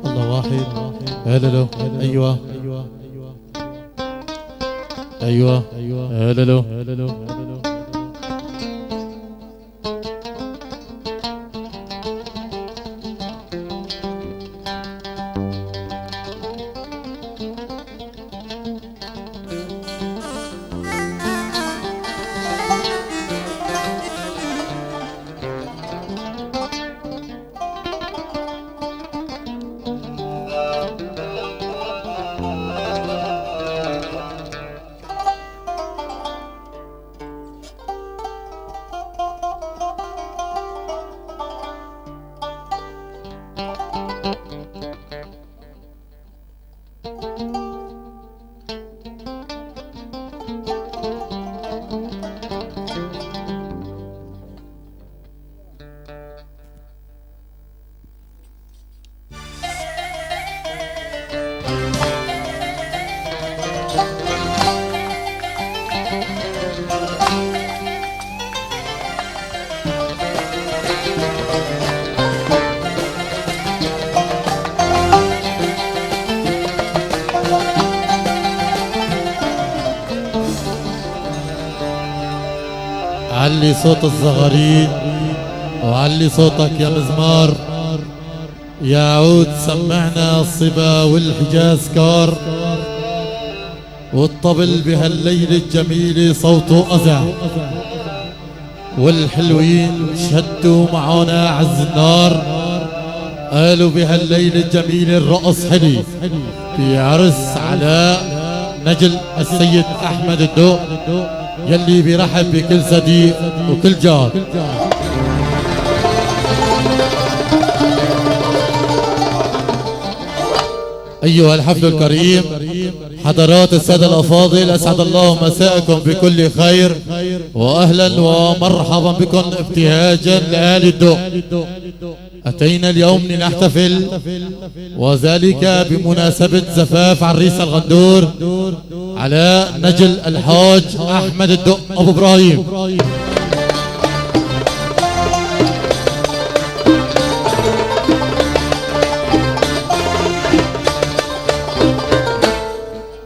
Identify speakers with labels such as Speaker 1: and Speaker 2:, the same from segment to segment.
Speaker 1: الله واحد. هللو. ايوه ايوه. هللو. علي صوت الزغاريد وعلي صوتك يا مزمار، يا عود سمعنا الصبا والحجاز كار، والطبل بهالليلة الجميلة صوته أزع، والحلوين شدوا معانا عز النار، قالوا بهالليلة الجميلة الرقص حلي في عرس علاء نجل السيد أحمد الدوق، يلي بيرحب بكل صديق وكل جار. أيها الحفل الكريم، حضرات السادة الأفاضل، أسعد الله مساءكم بكل خير، وأهلا ومرحبا بكم ابتهاجا لآل الدوق. أتينا اليوم لنحتفل، وذلك بمناسبة زفاف عريس الغندور على نجل الحاج أحمد الدق أبو إبراهيم.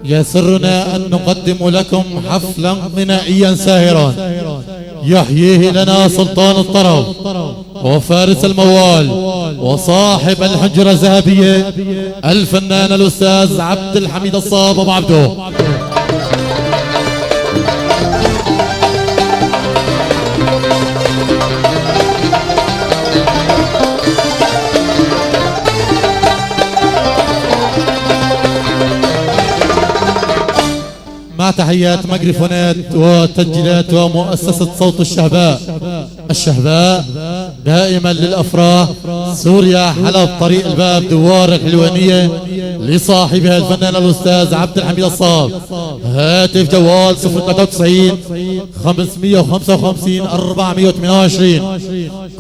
Speaker 1: يسرنا أن نقدم لكم حفلا غنائيا ساهرا يحييه لنا سلطان الطرب وفارس الموال وصاحب الحجرة الذهبية الفنان الأستاذ عبد الحميد الصاب أبو عبده. مع تحيات ميكروفونات وتسجيلات ومؤسسة صوت الشهباء. الشهباء دائما للأفراح، سوريا حلب طريق الباب دوار الحلوانية، لصاحبها الفنان الأستاذ عبد الحميد الصاب. هاتف جوال 093 555 428.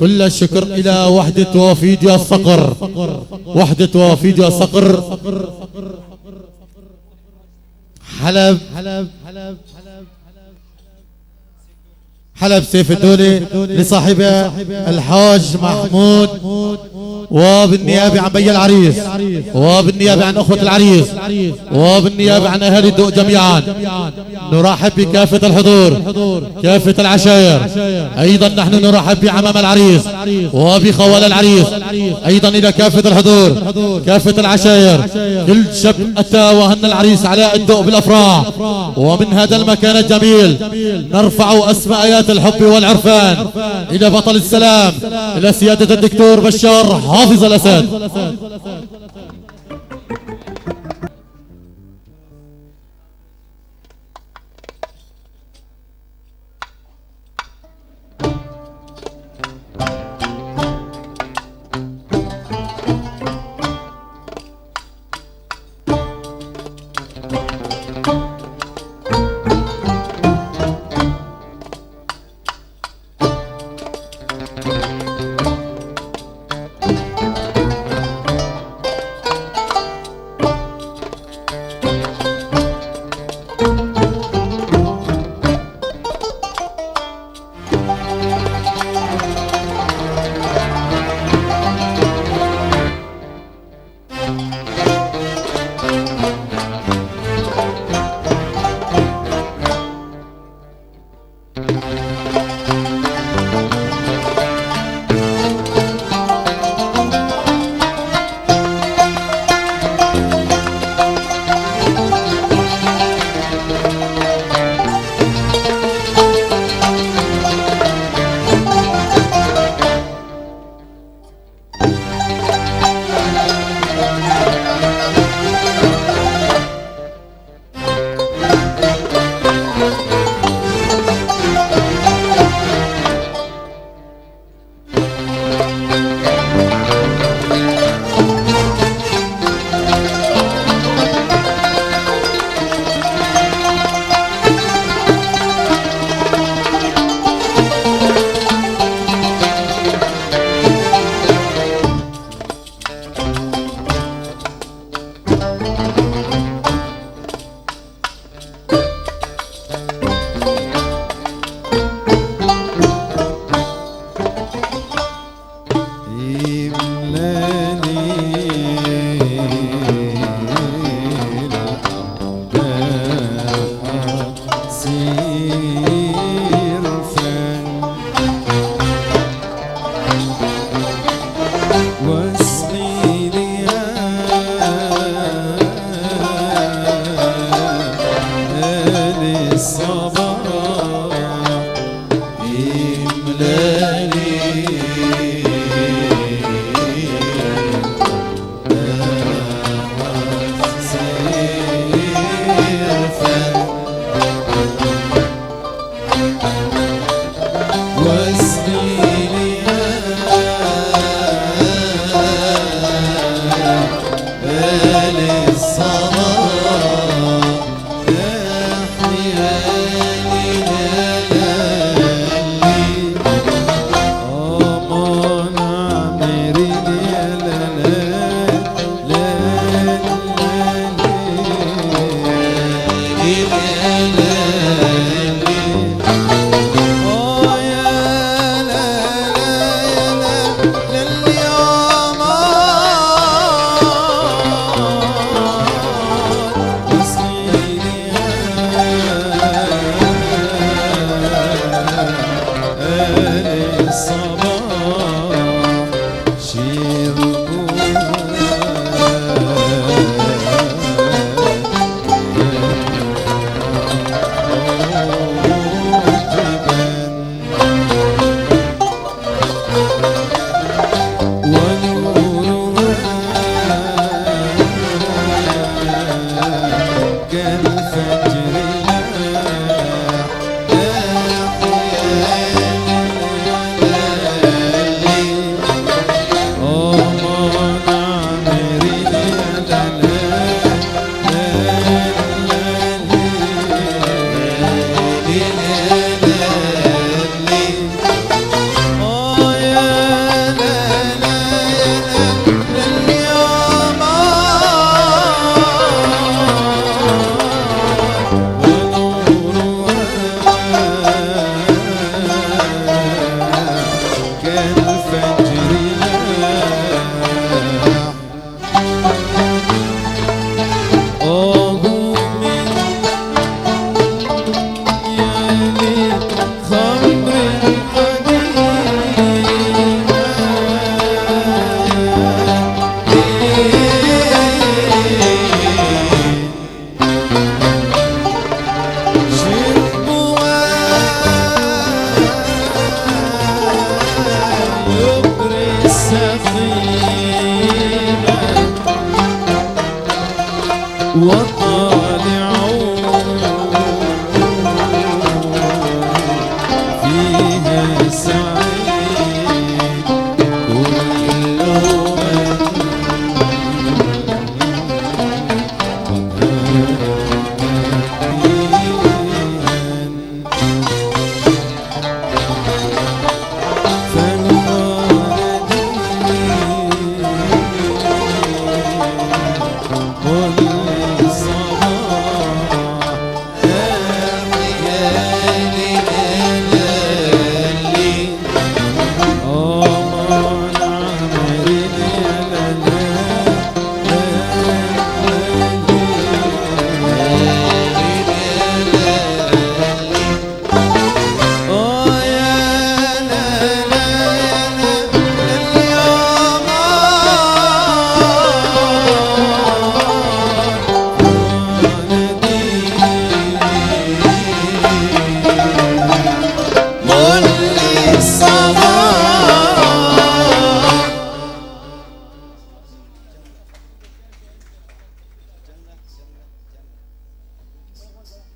Speaker 1: كل الشكر إلى وحدة وفيديو الصقر، وحدة وفيديو الصقر حلب سيف الدولة، لصاحبها الحاج محمود، وبالنيابة عن بي العريس، وبالنيابة عن أخوة العريس، وبالنيابة عن أهالي الدوق جميعا. نرحب بكافة الحضور، كافة العشاير. أيضا نحن نرحب بعمام العريس وبخوال العريس، أيضا إلى كافة الحضور، كافة العشاير. كل شاب أتى وهن العريس على الدوق بالأفراح. ومن هذا المكان الجميل نرفع أسماء آيات الحب والعرفان إلى بطل السلام، إلى سيادة الدكتور بشار حافظ الأسد.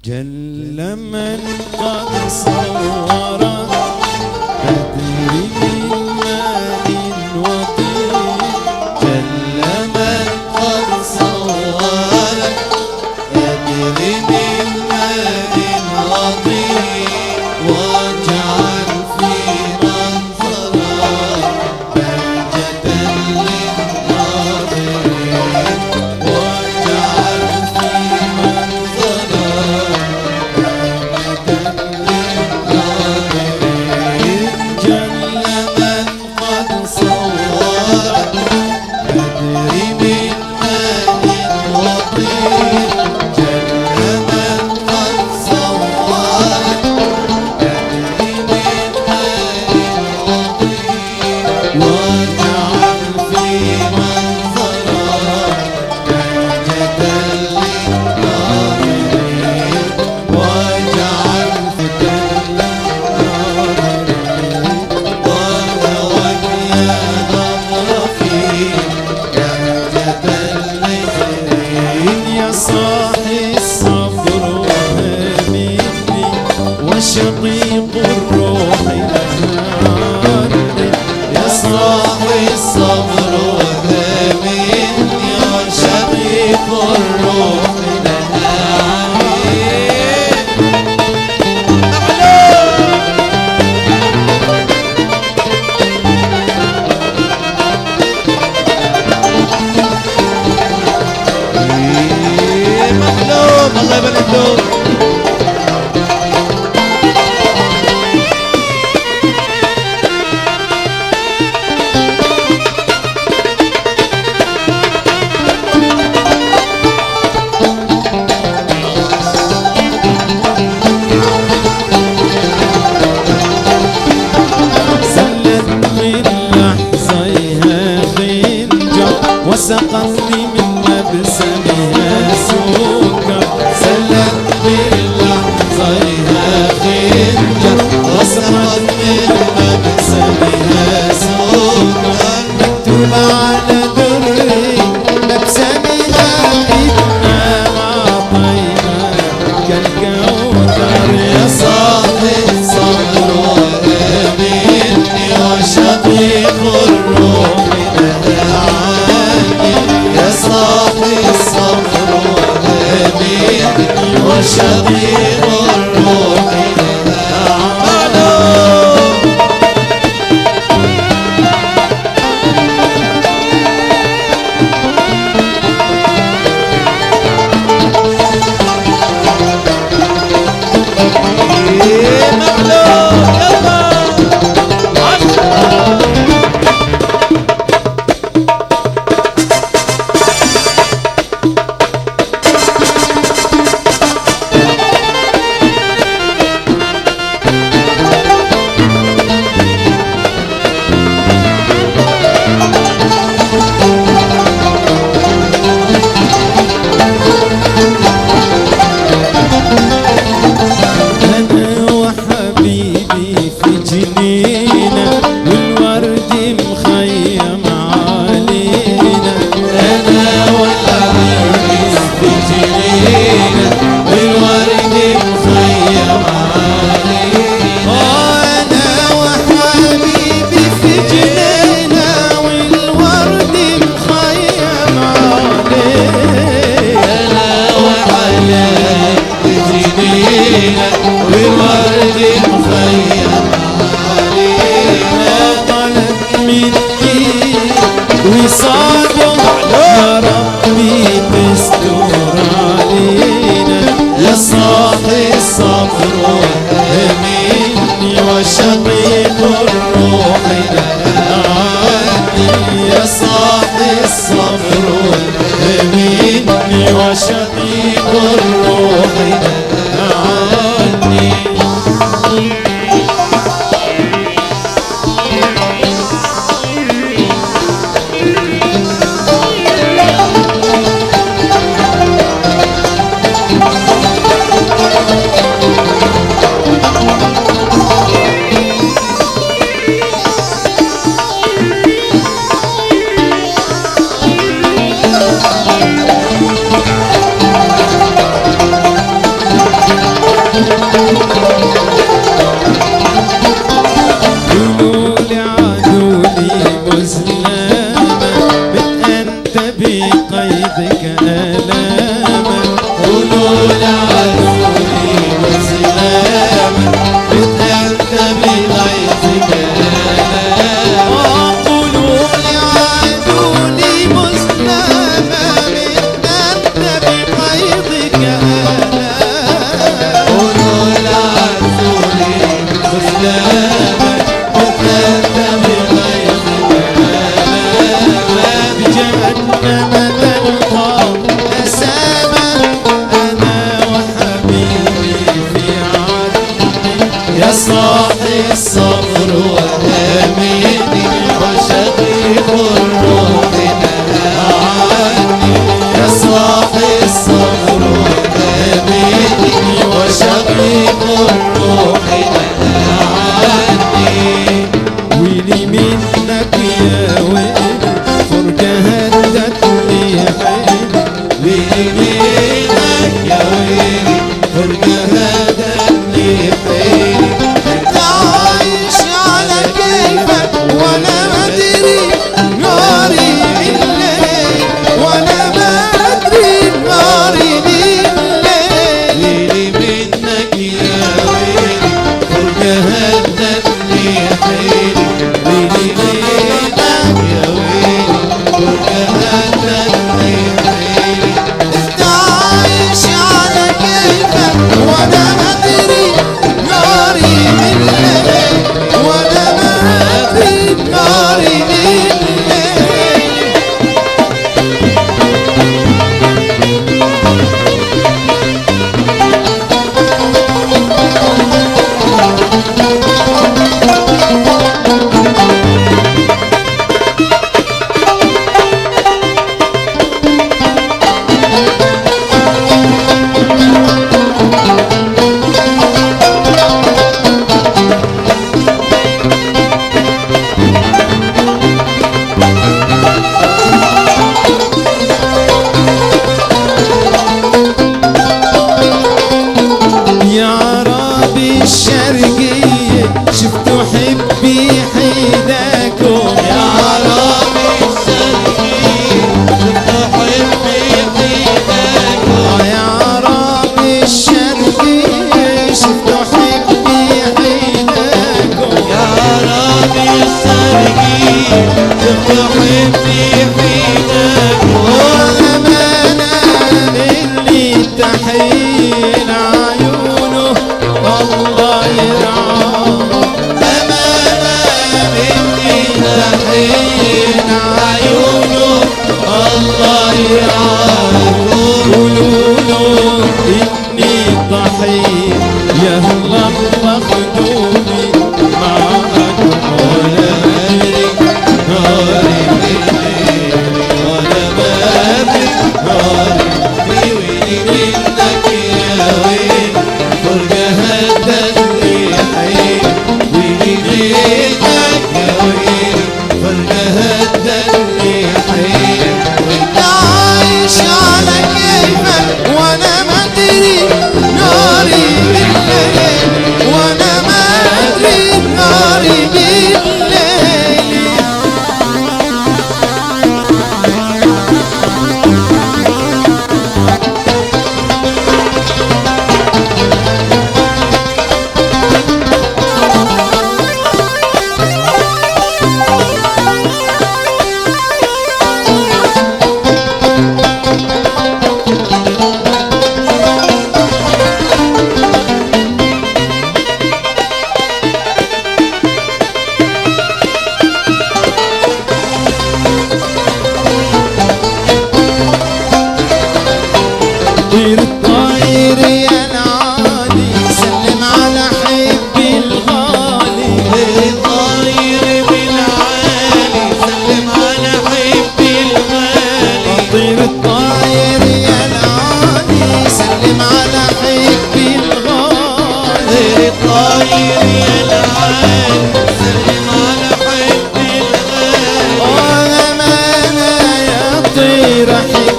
Speaker 2: جل من قد صور بدر من ماء وطين،
Speaker 3: جل من قد صور بدر من ماء وطين، واجعل في منظرك بهجة للناظرين، واجعل في منظرك بهجة للناظرين.
Speaker 2: ويلي من مبسمها سكر
Speaker 3: سلت باللحظة يا خنجر وصفت من مبسمها سكر
Speaker 2: مكتوب على دري مبسمها إنا معطينا كالكوثر يا
Speaker 3: صاحب صبر وأميني وشقيق الروح نهاني يا صاحب الصبر وأميني وشقيق الروح نهاني
Speaker 2: أنا وحبيبي في جنينة والورد مخيم علينا
Speaker 3: أنا وحبيبي في جنينة والورد مخيم علينا
Speaker 2: أنا وحبيبي في جنينة والورد مخيم علينا
Speaker 3: أنا وحبيبي في جنينة والورد مخيم علينا
Speaker 2: طلب مني وصاده يا ربي تستر علينا
Speaker 3: يا صاحي الصبر وأميني وشقيق الروح نهاني يا صاحي الصبر وأميني وشقيق الروح نهاني
Speaker 2: قولوا لعدولي مسلمة أنت بقيدك ألاما
Speaker 3: قولوا لعدولي وسلامة أنت بغيظك
Speaker 2: قولوا لعدولي مسلمة أنت بقيدك ألاما
Speaker 3: قولوا لعدولي وسلامة أنت بغيظك
Speaker 2: بجهنم تلقى أساما أنا وحبيبي في عدني
Speaker 3: يا صاحي الصبر وأميني وشقيق الروح نهاني يا صاحي الصبر وأميني وشقيق الروح نهاني
Speaker 2: ويلي منك يا ويلي فرجة هدتني حيلي
Speaker 3: ويلك يا ويلي فرقة هدتني حيلي
Speaker 2: انت عايش على كيفك وانا ما ادري ناري بالليل وانا ما ادري ناري بالليل
Speaker 3: ويلي منك يا ويلي فرقة هدتني حيلي ويلي منك يا ويلي فرقة هدتني حيلي
Speaker 2: انت عايش على كيفك وانا ما ادري ناري بالليل وانا ما ادري ناري بالليل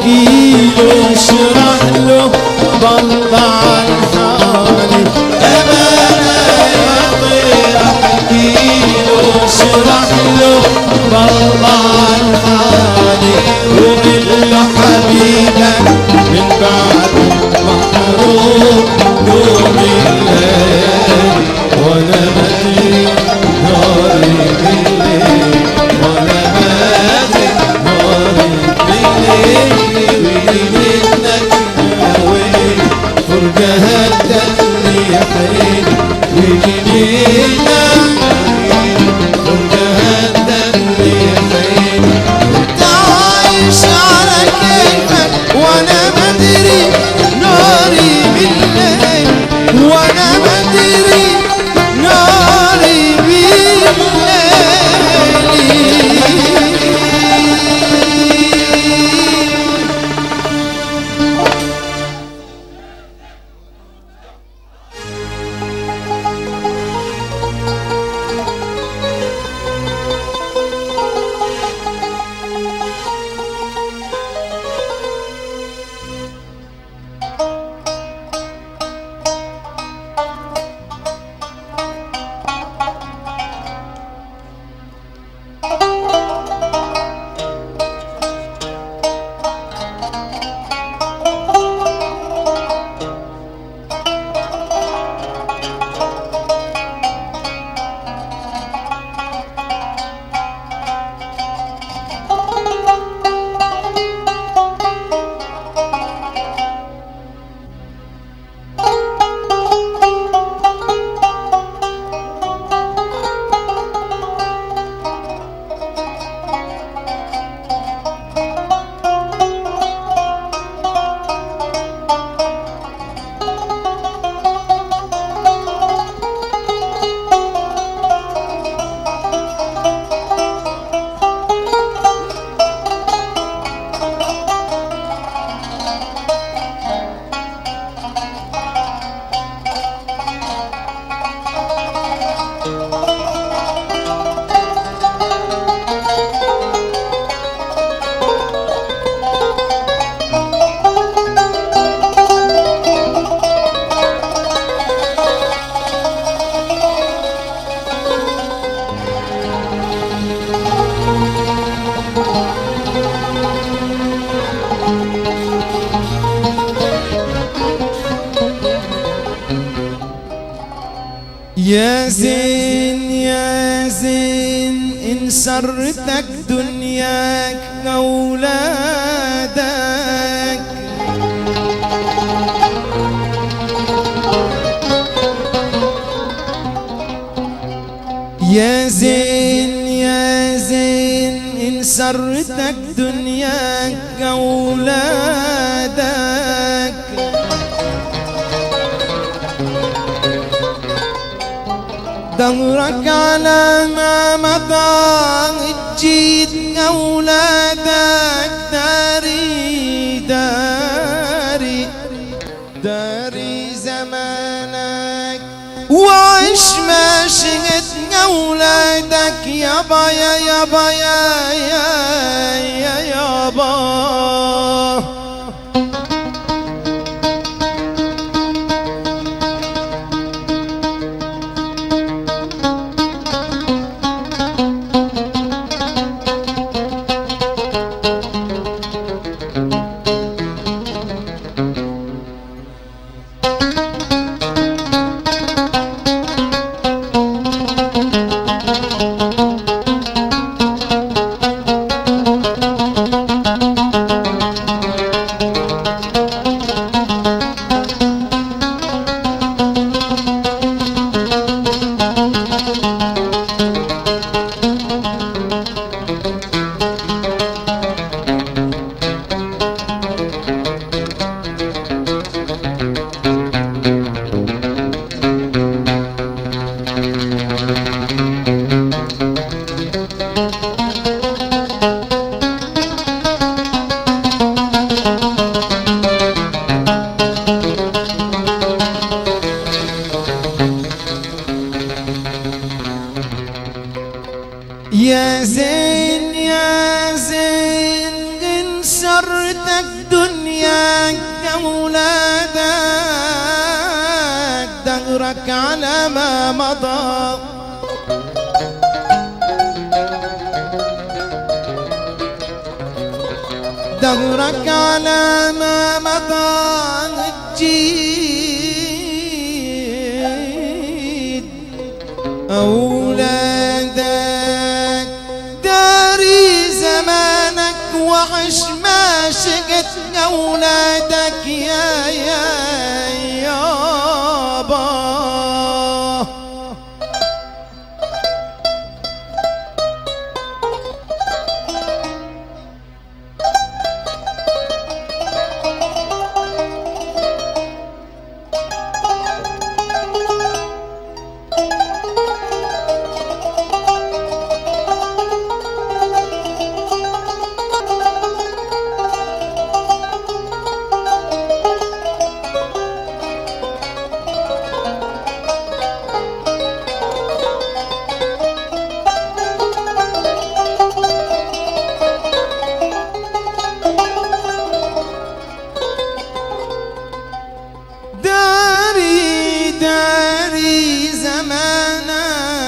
Speaker 2: احكي له اشرح له بالله عن حالي امانه يا طير احكي له اشرح له بالله عن حالي وقل له حبيبك من بعد محروم نوم الليل وانا بدري ناري بالليل وانا بدري ناري بالليل ويلي منك يا ويلي فرجة هدتني يا حيلي ويلي منك فرجة هدتني يا حيلي انت عايش على كيفك وانا بدري ناري بالليل وانا بدري ناري بالليل يا زين يا زين إن سرتك دنياك أولادك يا زين يا زين إن سرتك دنياك أولادك دهرك على ما مضى تجيد أولادك داري داري داري زمانك وعيش ما شهد أولادك يابا يا يابا يا يابا أولادك دهرك على ما مضى. دهرك على ما مضى الجيد أولادك داري زمانك وعش ما شقت أولادك يا يابا. داري زمانك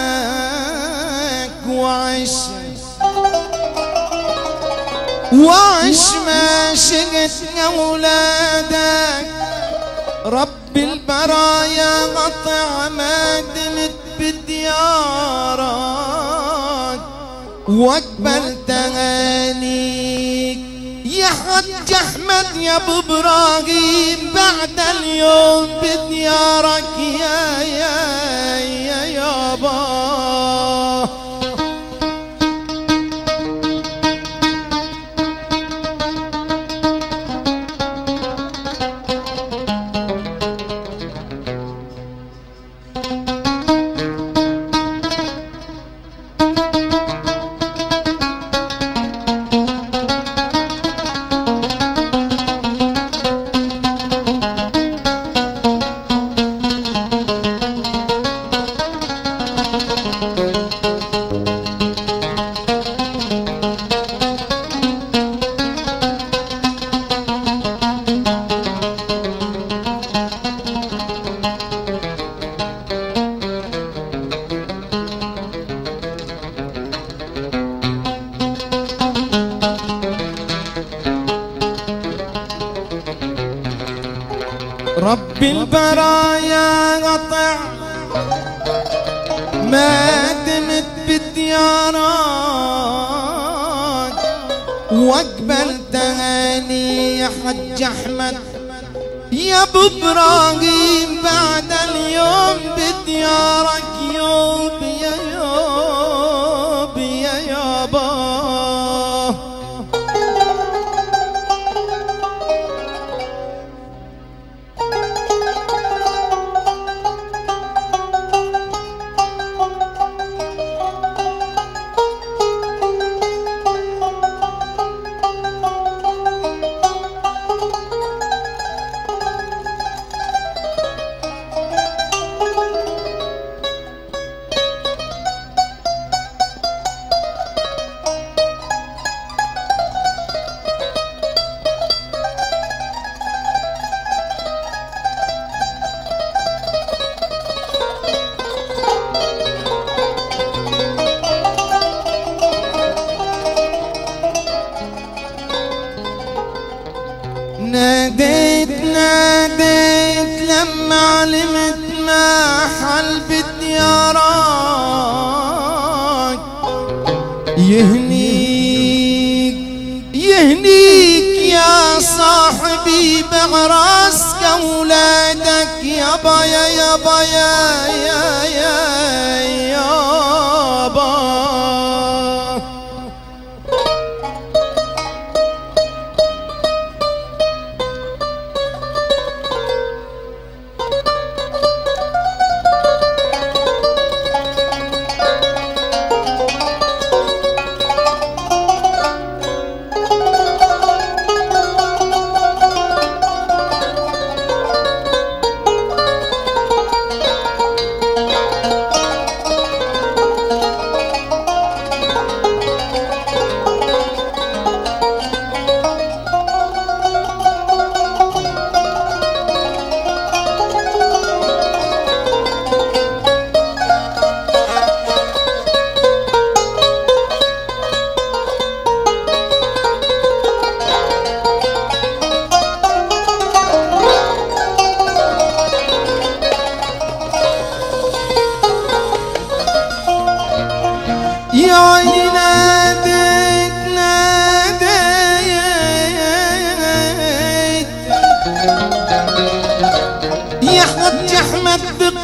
Speaker 2: وعش ما شقت أولادك. رب البرايا قطع ما دمت بديارك واقبل تغانيك يا حج أحمد يا ابو ابراهيم بعد اليوم بديارك يا يابا. رب البرايا قطع ما دمت بديارك واقبل تهاني يا حج احمد يا ابو ابراهيم بعد اليوم بديارك يوب يا يوب يا يابا. ناديت لما علمت ما حل بديارك يهنيك يا صاحبي بعراسك اولادك يابا يابا يابا.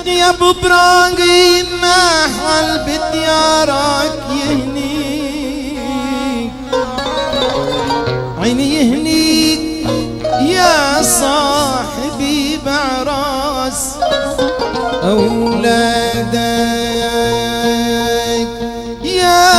Speaker 2: يا ابو ابراهيم ما حل بديارك يهنيك عيني يهنيك يا صاحبي بعراس أولادك يا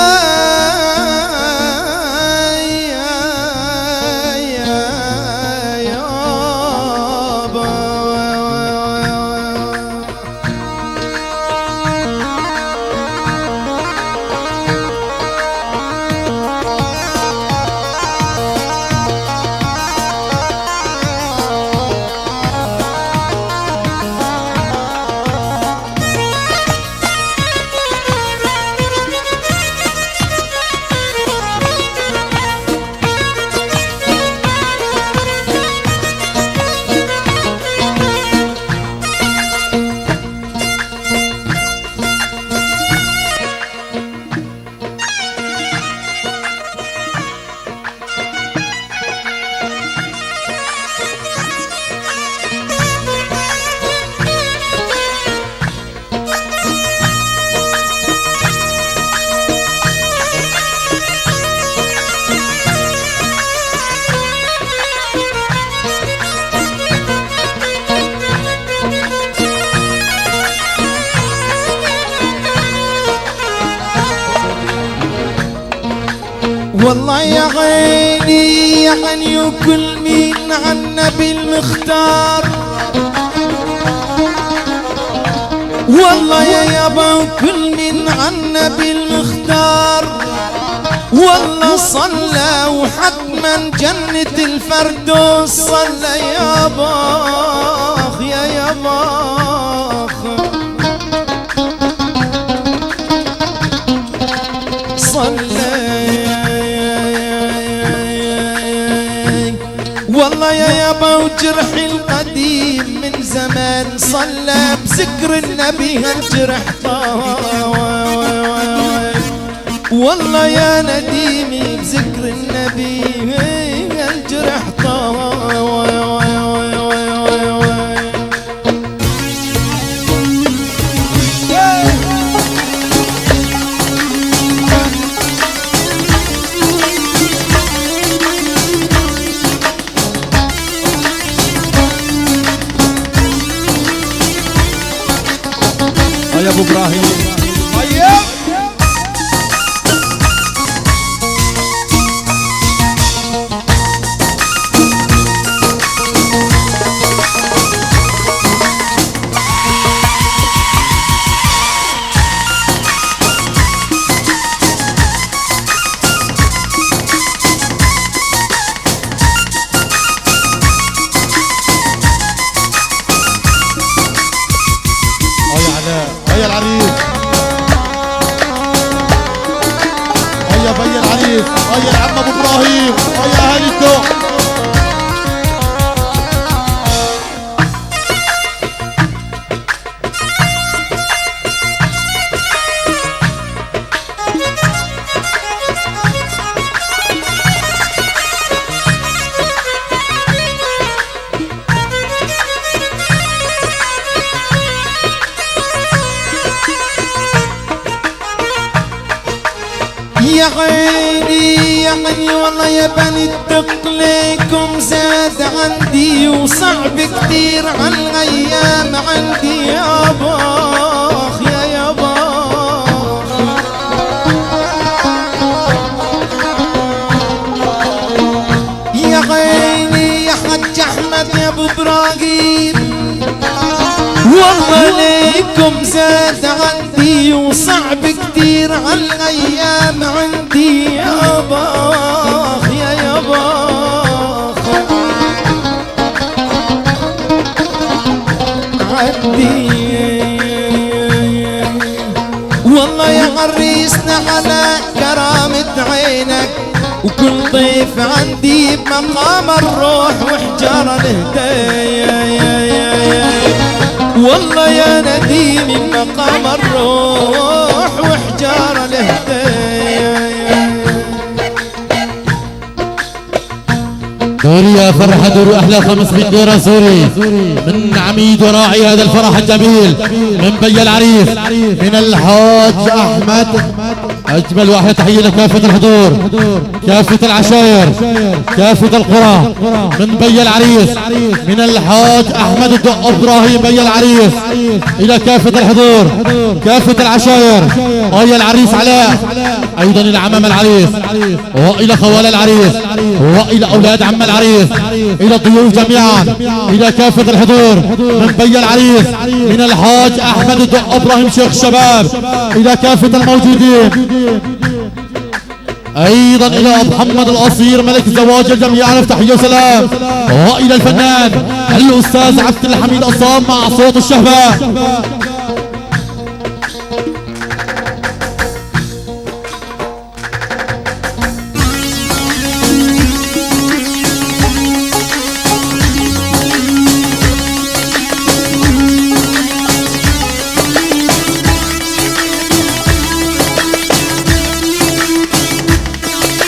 Speaker 2: والله يا عيني يا عيني وكل مين عنا بالمختار والله يا يابا وكل مين عنا بالمختار والله صلى وحتما جنة الفردوس صلى ياباخ يا ياباخ صلى والله يا يابا وجرحي القديم من زمان صلى بذكر النبي هالجرح والله يا نديمي بذكر النبي هالجرح
Speaker 1: يا ابو ابراهيم هيا العريس هيا بيا العريس هيا العم ابو ابراهيم هيا اهالي الدوق
Speaker 2: يا عيني يا عيني والله يا بني الدق ليكم زاد عندي وصعب كتير عالغيام عندي يا باخ يا ياباخ يا عيني يا حج احمد يا ابو ابراهيم والله ليكم زاد عندي وصعب كتير عالأيام عندي يا باخ يا ياباخ عندي والله يا عريسنا على كرامة عينك وكل ضيف عندي بمقام الروح وحجار الهدايا والله يا نديمي مقام الروح وحجار الهدايا
Speaker 1: سوريا فرحة دور أحلى 500 ليرة سوري من عميد وراعي هذا الفرح الجميل من بي العريس من الحاج أحمد. أجمل واحدة تحية لكافة الحضور كافة العشائر كافة القرى من بي العريس من الحاج أحمد الدق إبراهيم بي العريس إلى كافة الحضور كافة العشائر وإلى العريس علاء أيضا إلى عمام العريس وإلى خوال العريس وإلى أولاد عم العريس إلى الضيوف جميعا إلى كافة الحضور من بي العريس من الحاج أحمد الدق إبراهيم شيخ الشباب إلى كافة الموجودين ايضا الى محمد القصير ملك الزواج الجميع تحيه وسلام والى الفنان الاستاذ عبد الحميد عصام مع صوت الشهباء.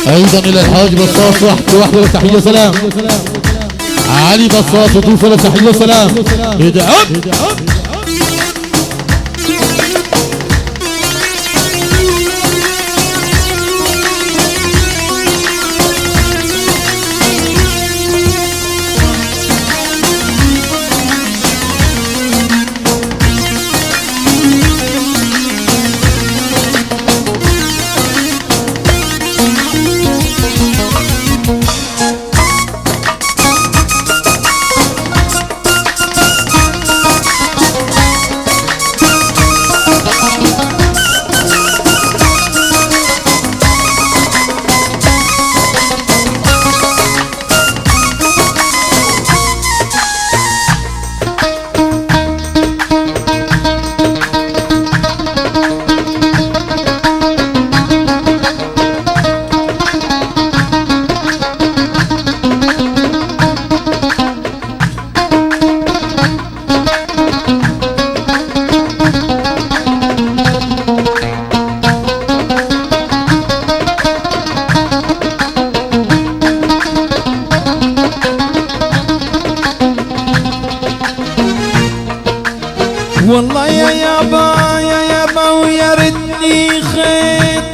Speaker 1: ايضا الى الحاج بصاص وحده تحيه سلام علي بصاص وضيوفه له تحيه سلام ادعم.
Speaker 2: والله يا يابا ويا ريتني خيط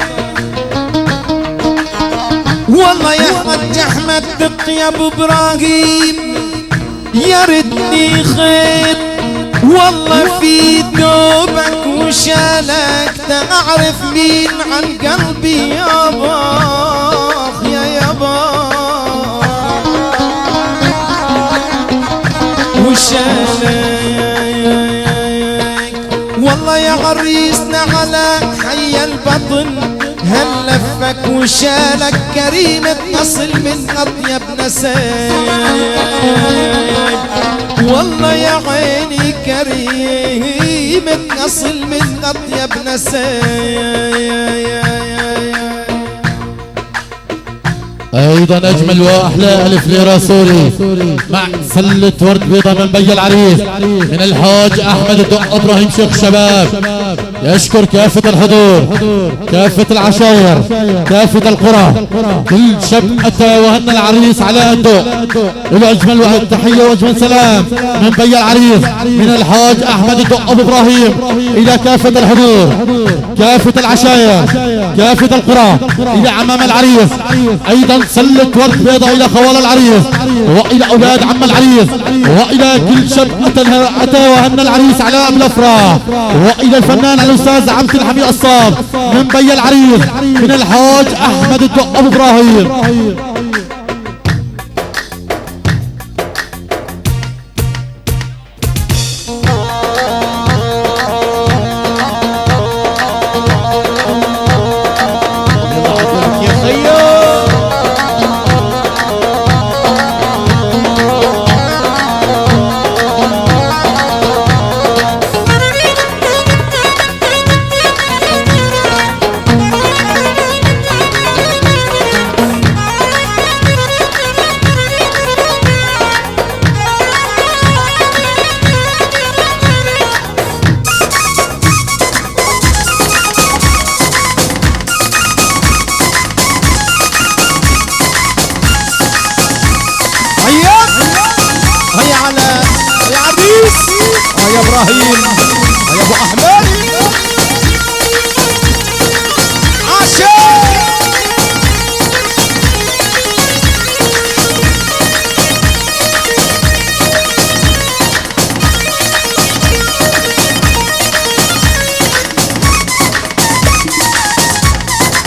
Speaker 2: والله يا حج احمد دق يا ابو ابراهيم يا ريتني خيط والله في دوبك وشالك تعرف مين عن قلبي يابا يا يابا وشالك والله يا عريسنا على حي البطن هل لفك وشالك كريمة أصل من أطيب نسايب والله يا عيني كريمة أصل من أطيب نسايب.
Speaker 1: ايضا اجمل واحلى الف ليره سوري مع سله ورد بيضه من بي العريس من الحاج احمد الدق ابراهيم شيخ شباب يشكر كافه الحضور كافه العشائر كافه القرى كل شب اتى وهن العريس على الدق له اجمل تحيه واجمل سلام من بي العريس من الحاج احمد الدق ابو ابراهيم الى كافه الحضور كافه العشائر كافه القرى الى عمام العريس ايضا سلة ورد بيضاء إلى خوال العريس وإلى أولاد عم العريس وإلى كل شب أتى وهن العريس على أبل الأفراح وإلى الفنان الأستاذ عبد الحميد عصام من بي العريس من الحاج أحمد الدق أبو إبراهيم.
Speaker 2: هيا هيا على يا عريس، يا ابراهيم، يا ابو احمد عاشق.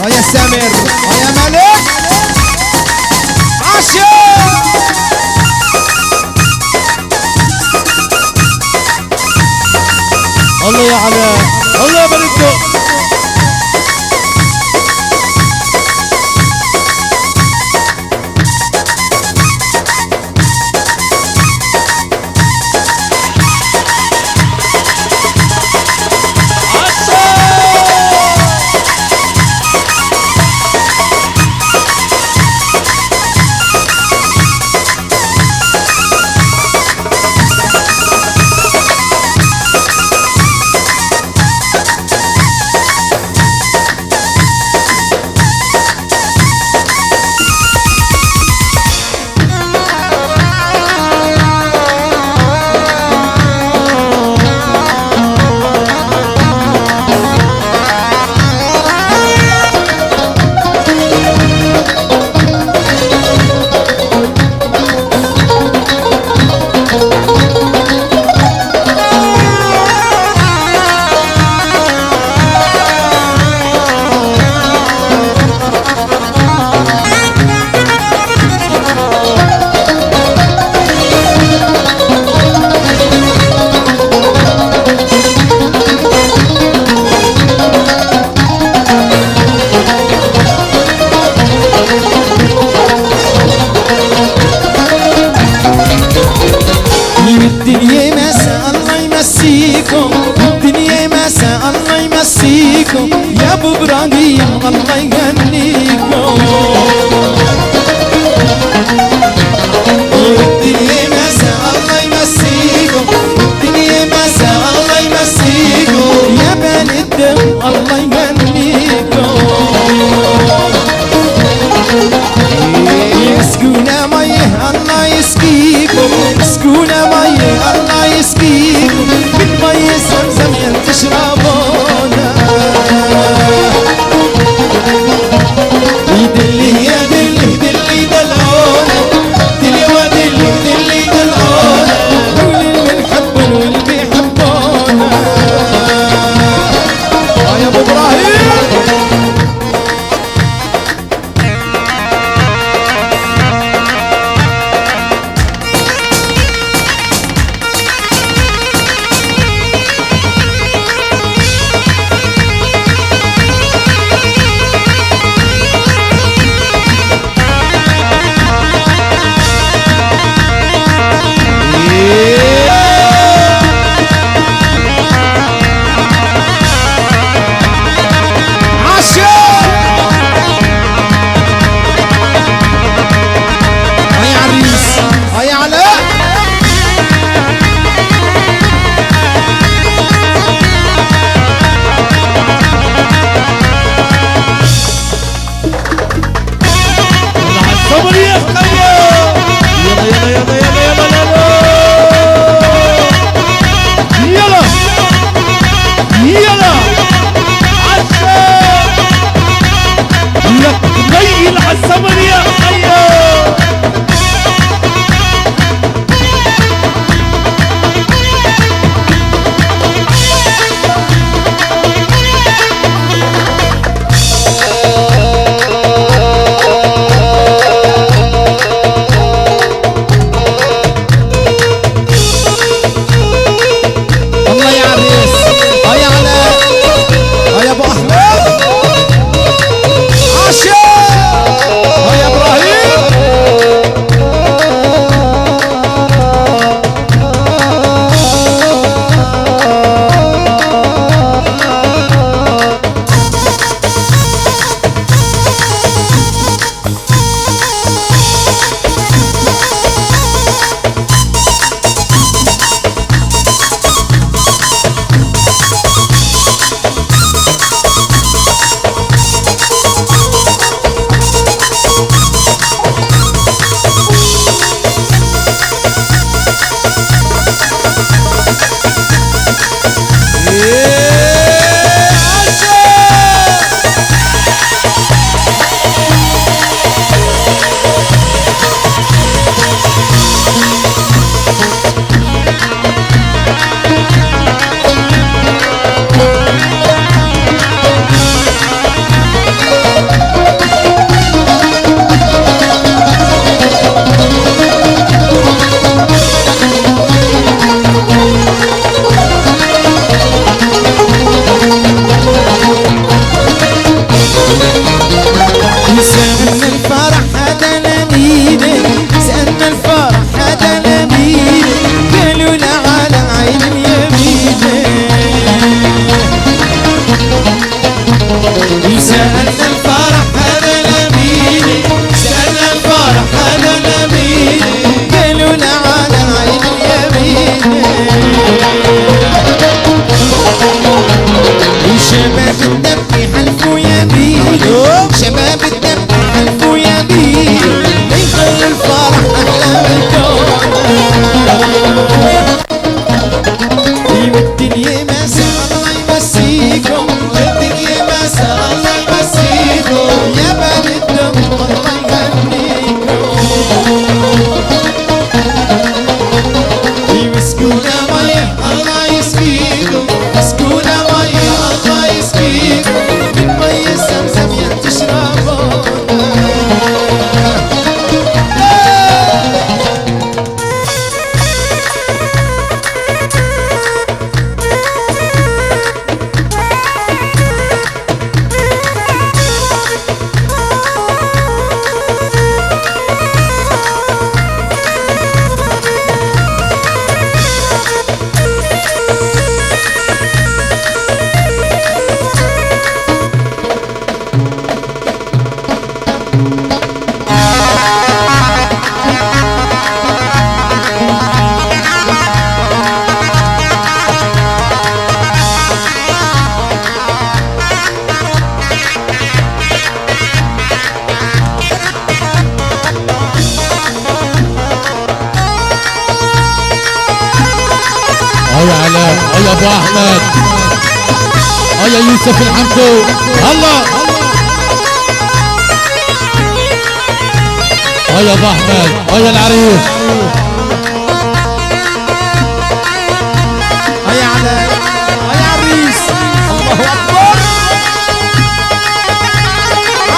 Speaker 2: يا سامر، يا ملك عاشق.
Speaker 1: الله يا علاء، الله يبارك له.
Speaker 2: الدنيا مساء الله يمسيكم، الدنيا مساء الله يمسيكم، يا ابو ابراهيم الله يهنيكم. الدنيا مساء الله يمسيكم، الدنيا مساء الله يمسيكم، يا بني الدم الله يهنيكم. يسقونا ميه الله يسقيكم، يسقونا ميه الله يسقيكم، من ميه زمزم تشربونا.
Speaker 1: هيا علاء، هيا ابو احمد، هيا يوسف الحمدو، الله هيا ابو احمد، هيا العريس،
Speaker 2: هيا علاء، هيا عريس، الله اكبر.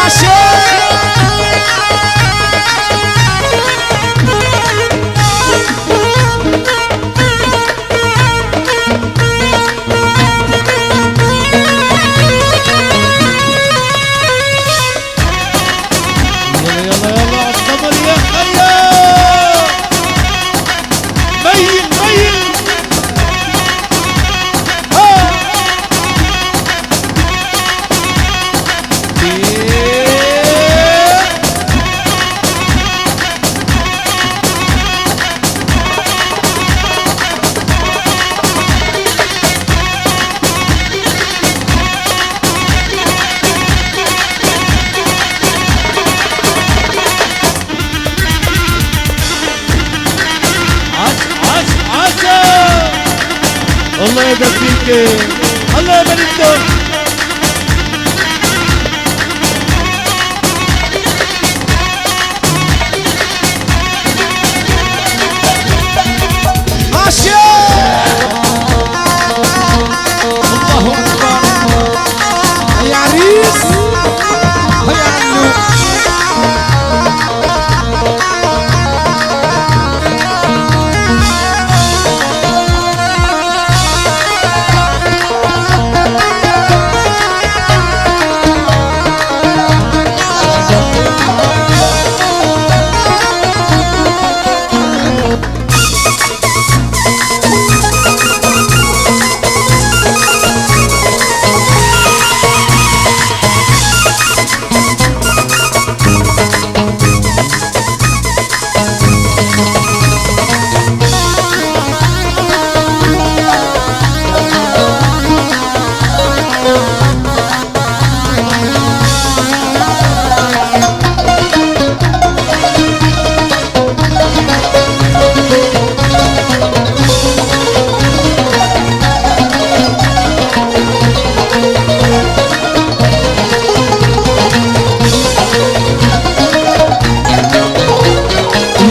Speaker 2: عاشق
Speaker 3: الله يدفيك، الله يبارك لك.
Speaker 2: الله اكبر. هيا عريس، هيا علو.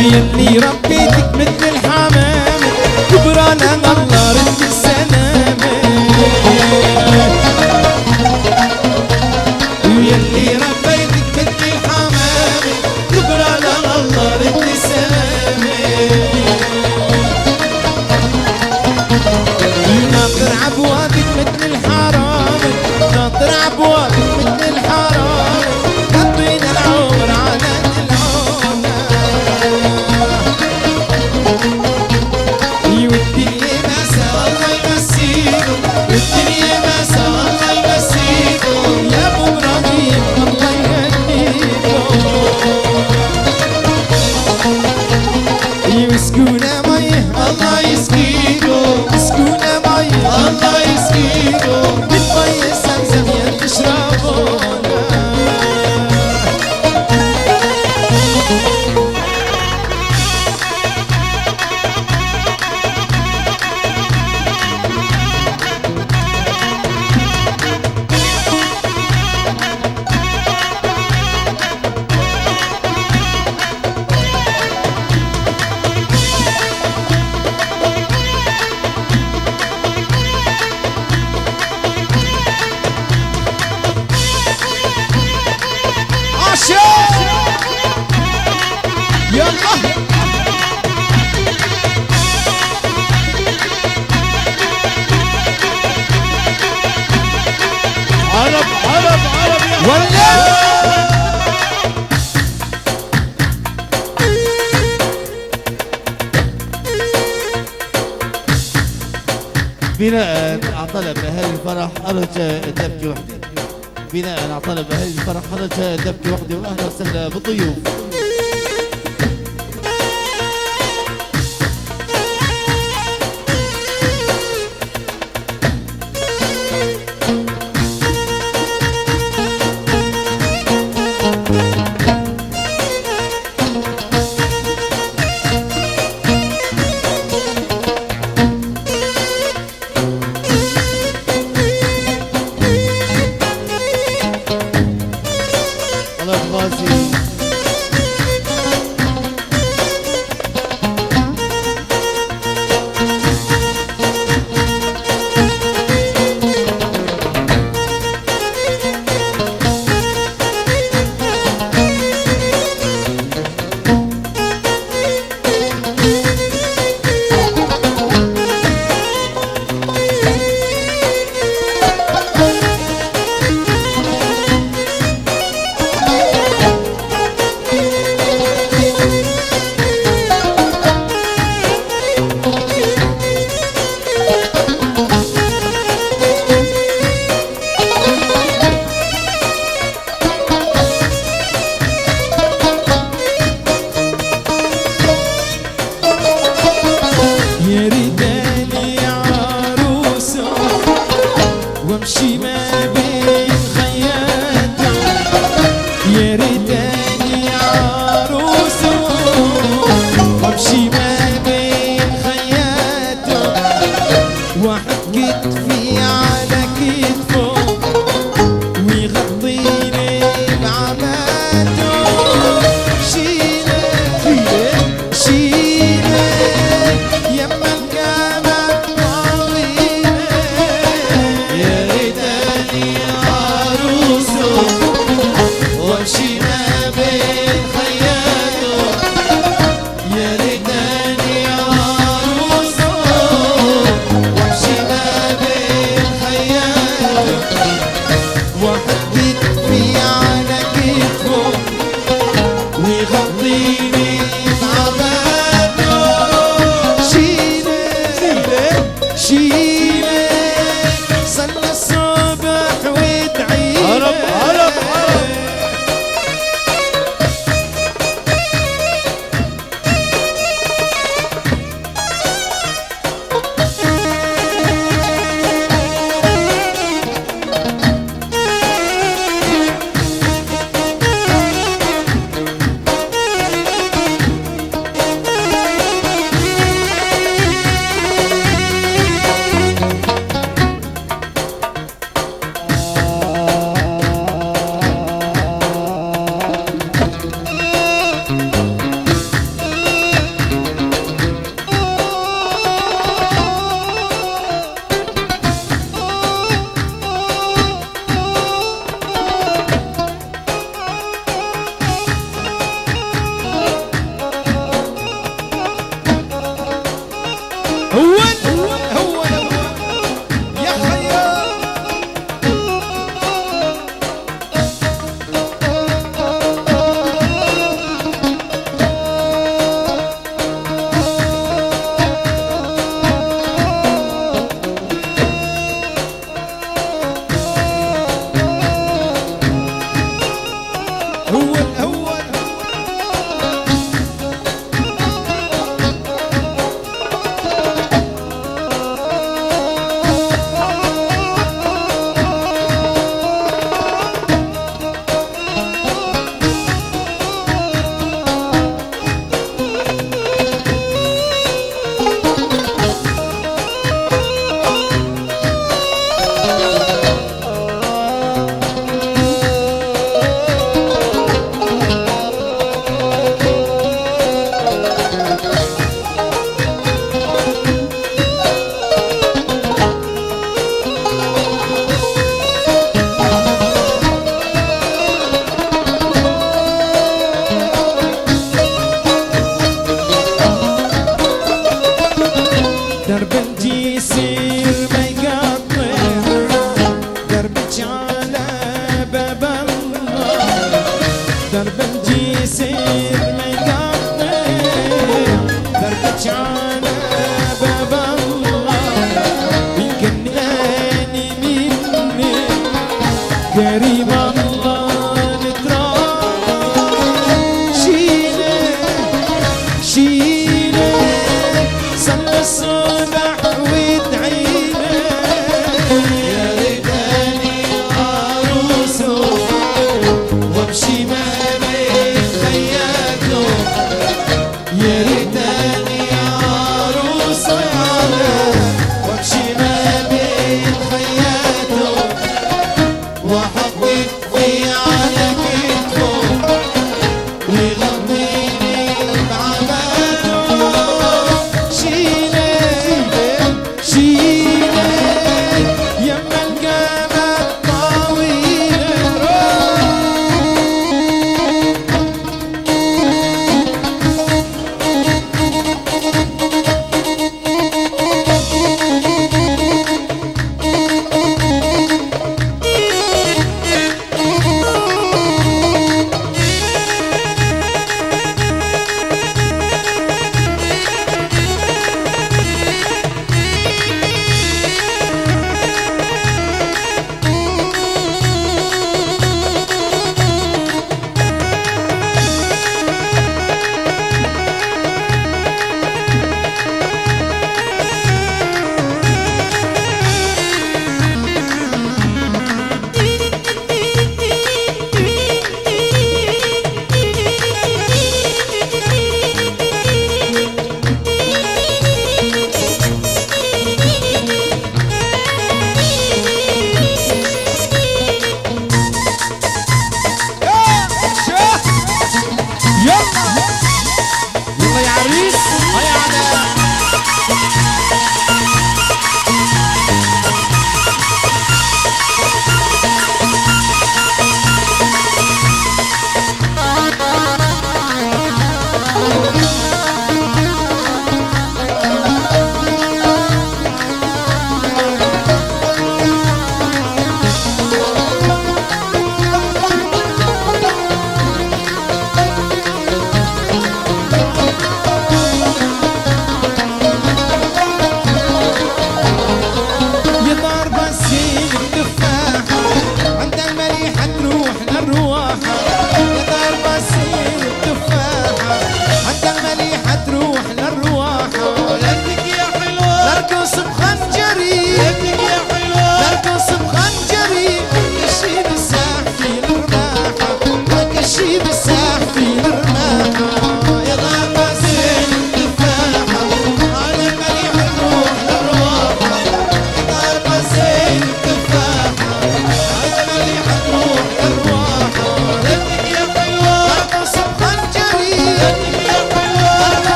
Speaker 2: يلي ربيتك مثل الحمام كبرانا الله رد السلامة. يلي ربيتك مثل الحمام كبرانا الله رد السلامة. ناطر عبوابك مثل الحرام، ناطر عبوابك مثل الحرام، قضينا العمر على والدنيا مسا الله يمسيكم، والدنيا مسا الله يمسيكم، يا ابو ابراهيم الله يهنيكم. يسقونا ميه الله يسقيكم، يسقونا ميه الله يسقيكم، من ميه زمزم يا تشربونا. يلا
Speaker 3: عرب عرب عرب يا
Speaker 2: ولا
Speaker 3: بناء على طلب اهالي الفرح ارجى تبكي وحدي. بناء على طلب اهالي الفرح ارجى تبكي وحدي. واهلا وسهلا بالضيوف.
Speaker 2: يا ريتني عروسه وامشي ما بين خياته، يا ريتني عروسه وامشي ما بين خياته، واحد كتفي على كتفه ويغطيني بعماته، شيله شيله يما الكعبة طويلة،
Speaker 3: يا ريتني عروسه وامشي ما بين خياته، يا ريتني عروسه وامشي ما بين خياته،
Speaker 2: واحد كتفي على كتفه ويغطيني بعماته، شيله شيله صلى الصبح وادعيله.
Speaker 3: هرب هرب هرب.
Speaker 2: هو يا خيال هو الأول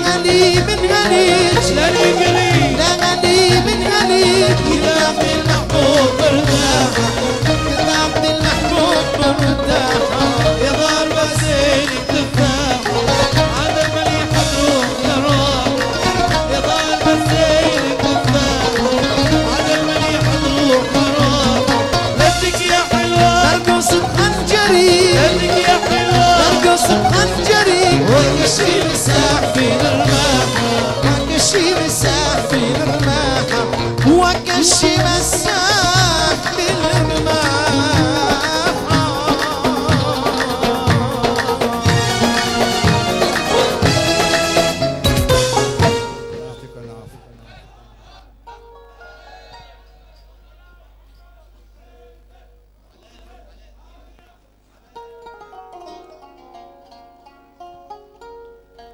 Speaker 2: غني من غنيك
Speaker 3: لاني قريب
Speaker 2: لا غني من غنيك
Speaker 3: إذا عبد المحبوب مرتاحة
Speaker 2: إذا عبد المحبوب مرتاحة
Speaker 3: يا ضرب زينك تفاحة على المليح تروح لراحة يا ضرب زينك تفاحة على المليح تروح لراحة لك يا حلوة
Speaker 2: نرقص بخنجري
Speaker 3: لك يا حلوة
Speaker 2: نرقص بخنجري
Speaker 3: وكشي مساح في الرماحة
Speaker 2: وكشي مساح في المرماحة وكشي مساح في المرماحة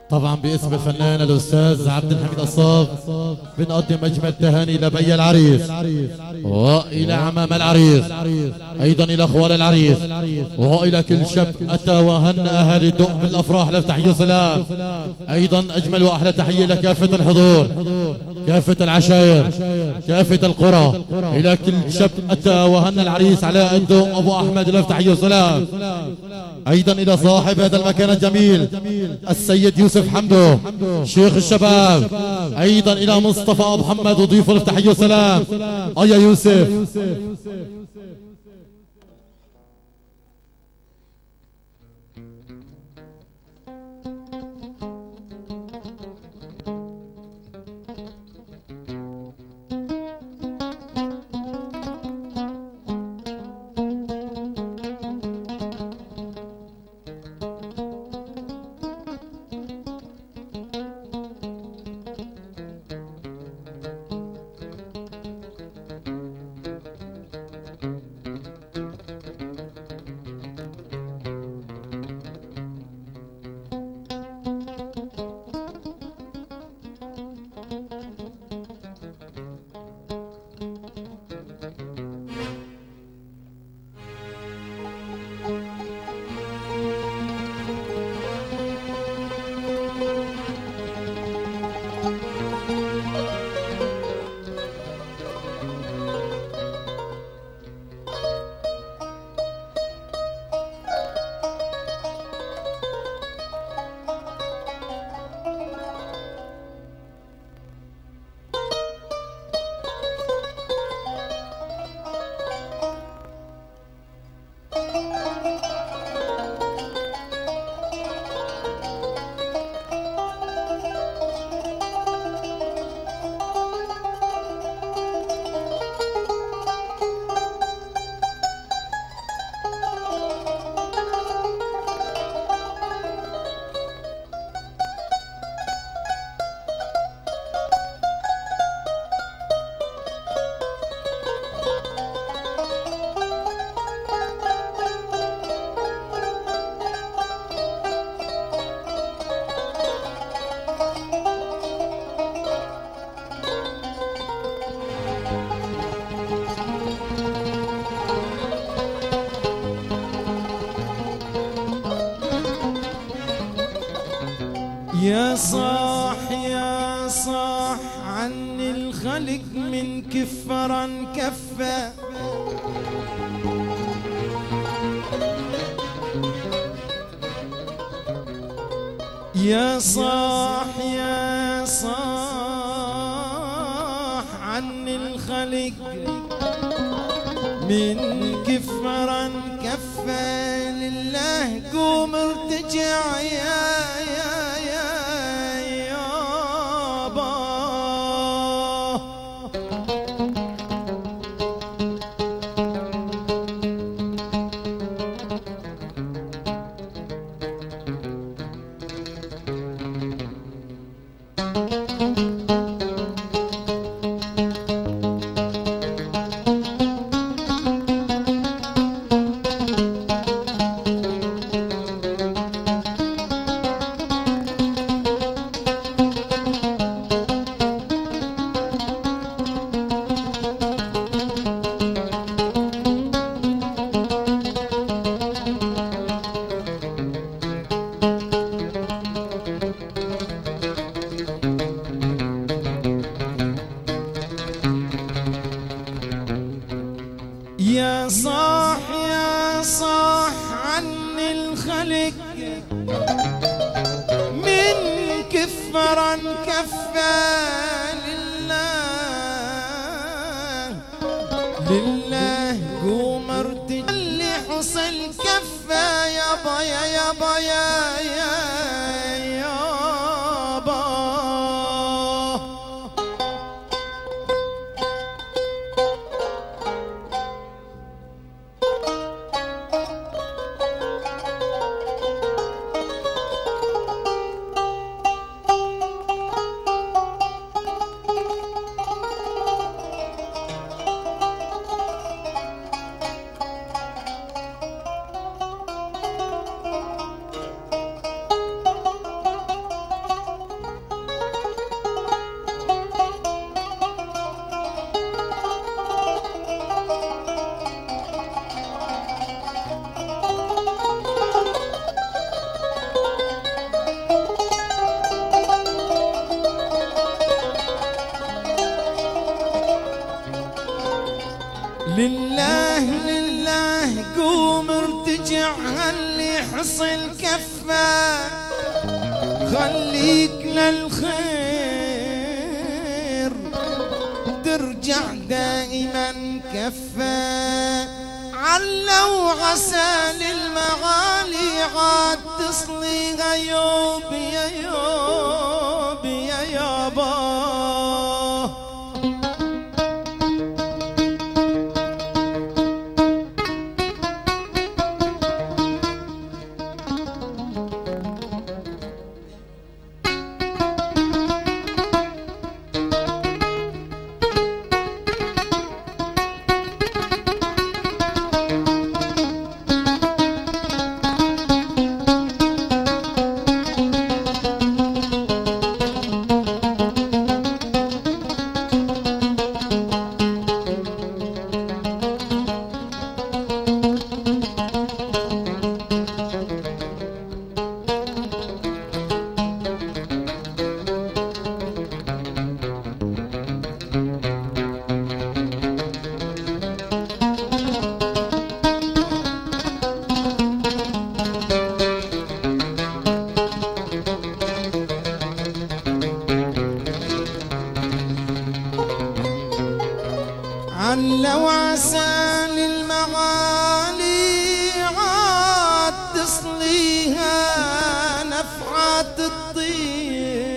Speaker 1: طبعا باسم الفنان الاستاذ عبد الحميد الصاف بنقدم اجمل تهاني لبي العريس والى عمام العريس، ايضا الى اخوال العريس، والى كل شاب اتى وهنأ اهالي الدق بالافراح لتحيه سلام. ايضا اجمل واحلى تحيه لكافه الحضور، كافه العشائر، كافه القرى، الى كل شاب اتى وهنأ العريس علاء الدق ابو احمد لتحيه سلام. ايضا الى صاحب هذا المكان الجميل السيد يوسف حمدو شيخ الشباب، ايضا الى مصطفى ابو محمد وضيفه لتحيه سلام. يا يوسف
Speaker 2: يا صاح عني الخلق من كفرا كفا يا صاح عني الخلق من كفرا كفا لله قوم ارتجع يا يا صاح يا صاح عن الخلق من كفرا كفا لله لله قوم ارتج اللي حصل كفا يابا يا يابا يا يابا. لله لله قوم ارتجع هاللي حصل كفا خليك للخير ترجع دائما كفا علو عسى للمغالي عاد تصلي غيوب يا يوب يا يابا. علو عسى للمعالي عاد تصليها نفحات الطيب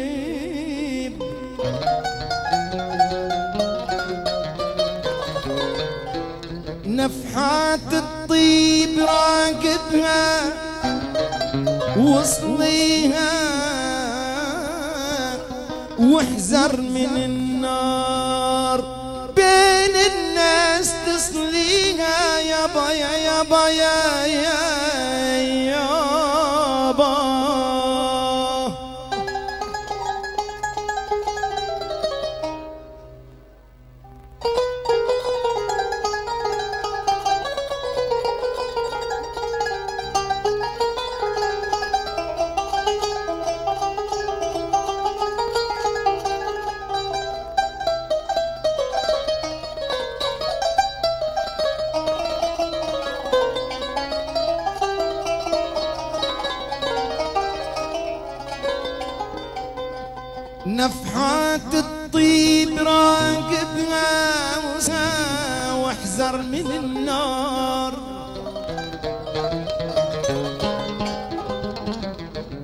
Speaker 2: نفحات الطيب راقبها وصليها واحذر من النار بين الناس تصليها يابا يا يابا يا يابا. نفحات الطيب راقبها واحذر من النار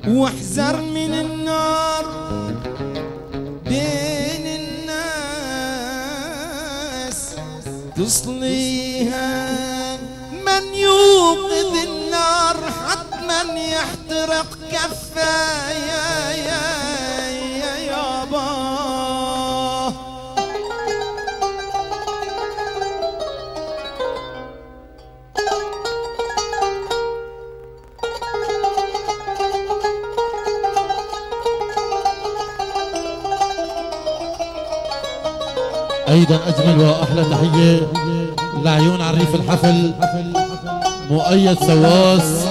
Speaker 2: واحذر من النار بين الناس تصليها من يوقظ النار حتما يحترق كفا يا يابا.
Speaker 1: ايضا اجمل واحلى تحيه لعيون عريف الحفل مؤيد سواس،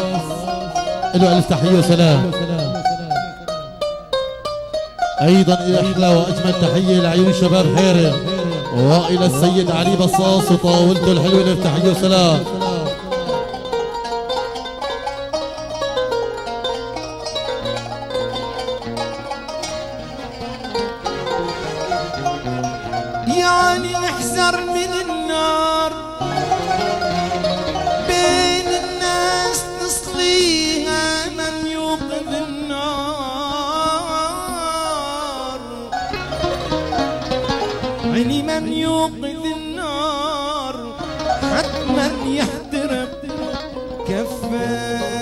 Speaker 1: له الف تحيه وسلام. ايضا احلى واجمل تحيه لعيون شباب حيرم والى السيد علي بصاص وطاولته الحلوه للتحيه وسلام.
Speaker 2: يعني نحذر من النار بين الناس تصليها من يوقظ النار، عيني من يوقظ النار حتما يحترق كفاي.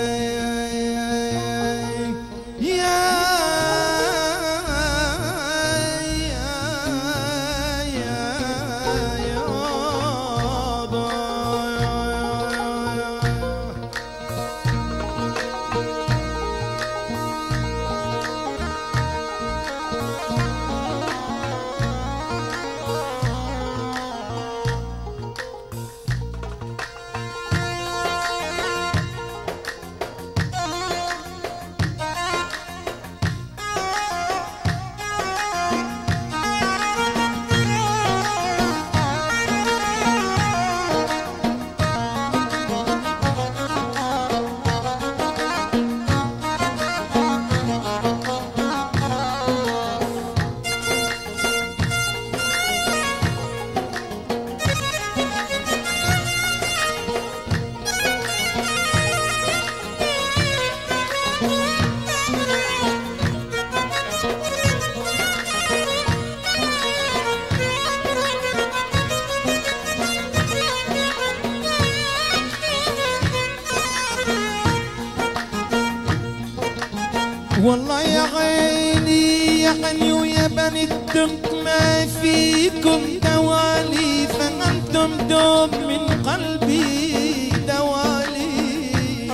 Speaker 2: والله يا عيني يا عيني ويا بني الدق ما فيكم دوالي، فأنتم دوب من قلبي دوالي.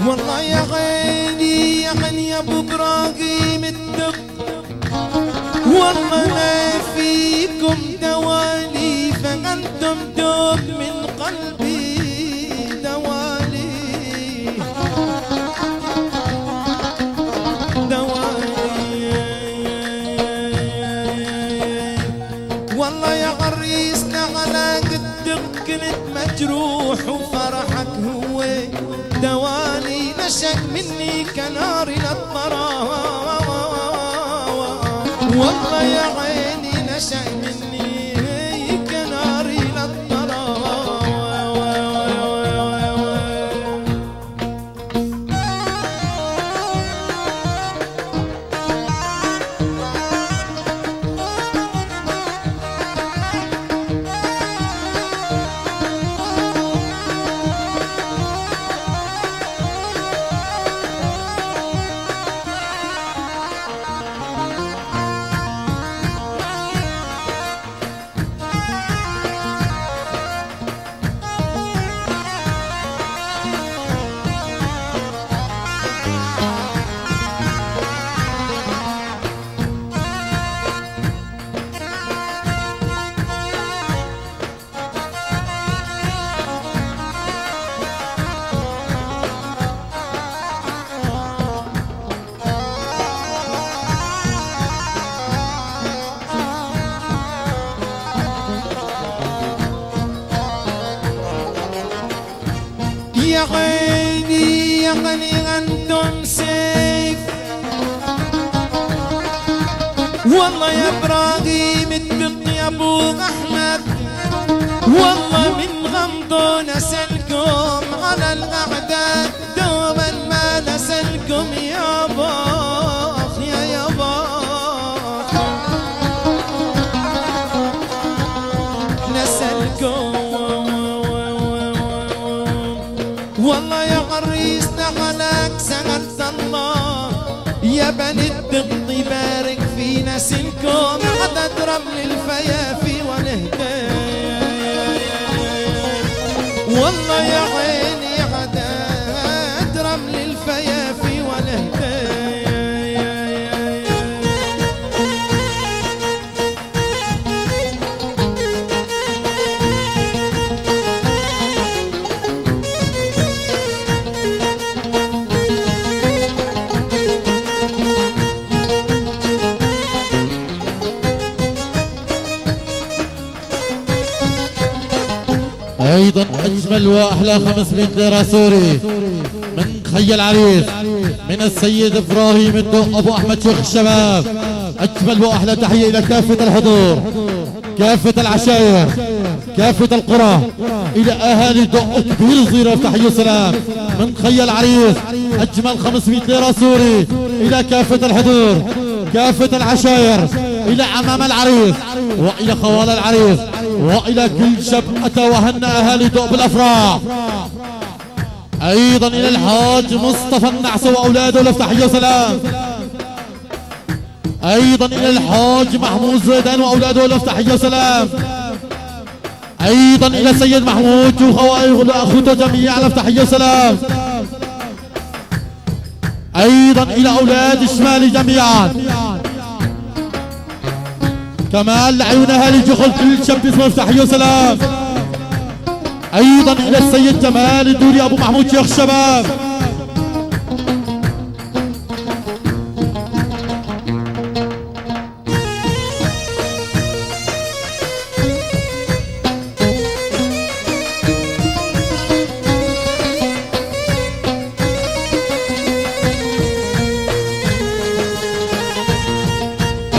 Speaker 2: والله يا عيني يا عيني يا ابو ابراهيم الدق، والله ما فيكم دوالي، فأنتم دوب من قلبي دوالي دوالي. والله يا عريسنا على قدك كنت مجروح، وفرحك هو دوالي، نشك مني كنار للطراوة. والله يا عيني نشأ مني كناري للطراوة. يا عيني يا غني انتم سيف، والله يا ابراهيم الدق يا ابو احمد، والله من غمضه نسلكم على الاعداء دوما ما نسلكم يا باخ يا باخ نسلكم. والله يا عريسنا عليك سألت الله يا بني الدق يبارك في نسلكم، عدد رمل الفيافي والهدايا. والله يا عيني عدد رمل الفيافي والهدايا.
Speaker 1: أجمل وأحلى 500 ليرة سوري من خي العريس من السيد إبراهيم الدق أبو أحمد شيخ الشباب. أجمل وأحلى تحية إلى كافة الحضور، كافة العشائر، كافة القرى، إلى أهالي دق كبير صغيرة تحية وسلام من خي العريس. أجمل 500 ليرة سوري إلى كافة الحضور، كافة العشائر، إلى عمام العريس وإلى خوال العريس وإلى كل شاب أتى وهنى أهالي دق بالأفراح. أيضا إلى الحاج مصطفى النعس وأولاده لفتحية وسلام. أيضا إلى الحاج محمود زيدان وأولاده لفتحية وسلام. أيضا إلى سيد محمود وأخوته جميعا لفتحية وسلام. أيضا إلى أولاد الشمالي جميعا. كمان لعيون أهالي جخل كل شاب اسمه لفتحية وسلام. أيضا إلى السيد جمال الدوري أبو محمود شيخ الشباب.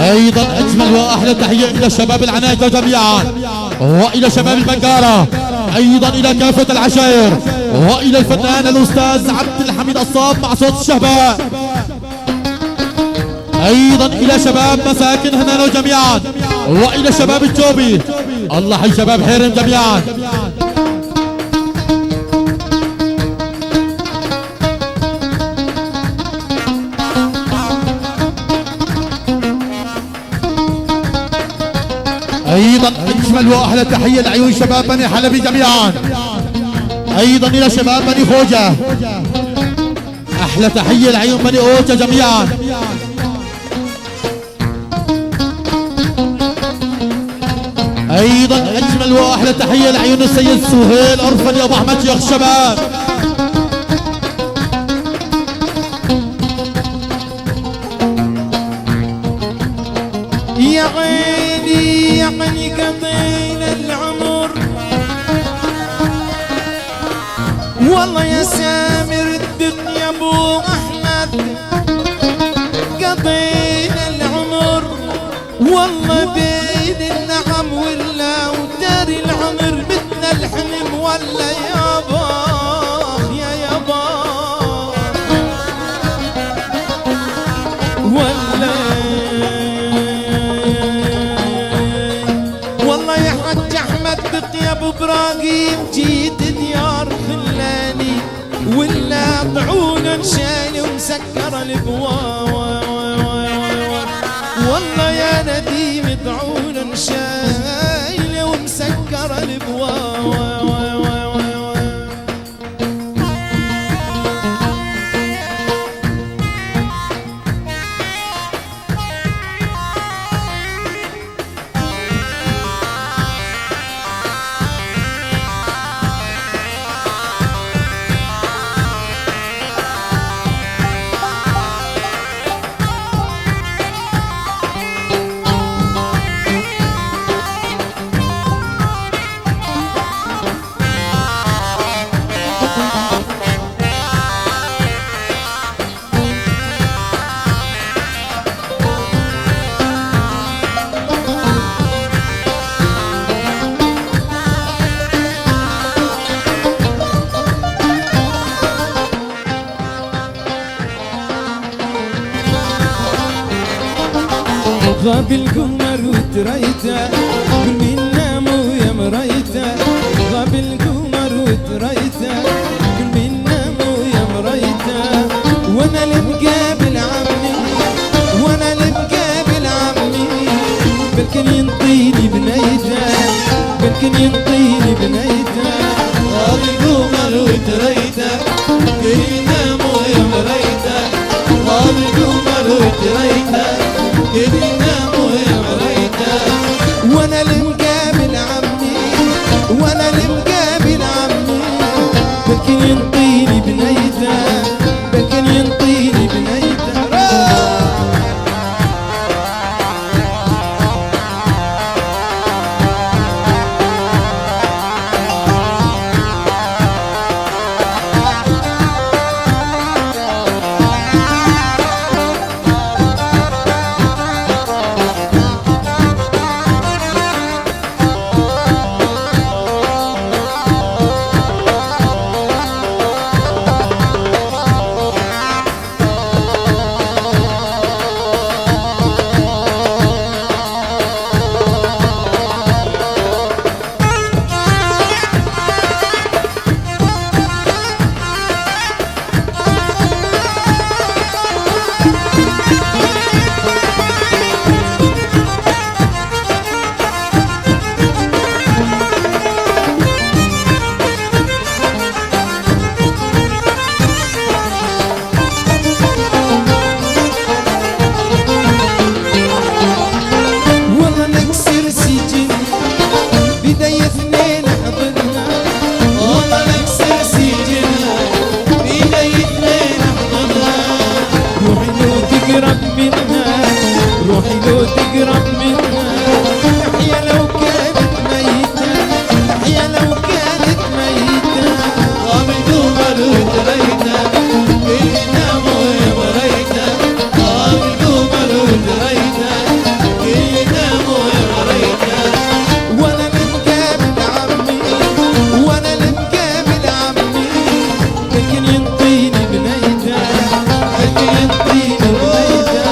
Speaker 1: أيضا أجمل وأحلى تحية إلى شباب العناية جميعا وإلى شباب البنكارة. أيضا إلى كافة العشائر وإلى الفنان الأستاذ عبد الحميد الصاب مع صوت الشهباء. أيضا إلى شباب مساكن هنانو جميعا وإلى شباب الجوبي. الله حي شباب حيرم جميعا. أيضا أجمل وأحلى تحية لعيون شباب بني حلبي جميعا. أيضا إلى شباب بني خوجة. أحلى تحية لعيون بني أوجة جميعا. أيضا أجمل وأحلى تحية لعيون السيد سهيل أرفني أبو أحمد شيخ الشباب.
Speaker 2: يا عيني يا عيني قضينا العمر والله يا سامر الدق يا ابو احمد. قضينا العمر والله بين النعم ولا ودار العمر بدنا الحلم ولا يابا يا يابا ولا يا ابو ابراهيم جيت ديار خلاني ولا طعونا نشاني ومسكر الابواب. والله يا نديم طعونا نشاني ومسكر الابواب. غاب القمر وتريته كل مين ناموا يا مريته. غاب القمر وتريته كل مين ناموا يا مريته. وانا اللي مقابل عمي وانا اللي مقابل عمي بلكن ينطيني بنيته بلكن ينطيني بنيته. غاب القمر وتريته كل مين ناموا يا مريته. غاب القمر وتريته وانا اللي مقابل عمي وانا اللي مقابل عمي بلكن ينطيني بنيته بلكن ينطيني بنيته.
Speaker 3: وريته ينام وريته القمر ودريته ينام وريته
Speaker 2: وانا المقابل عمي وانا المقابل عمي لكن ينطيني بنيته لكن ينطيني بنيته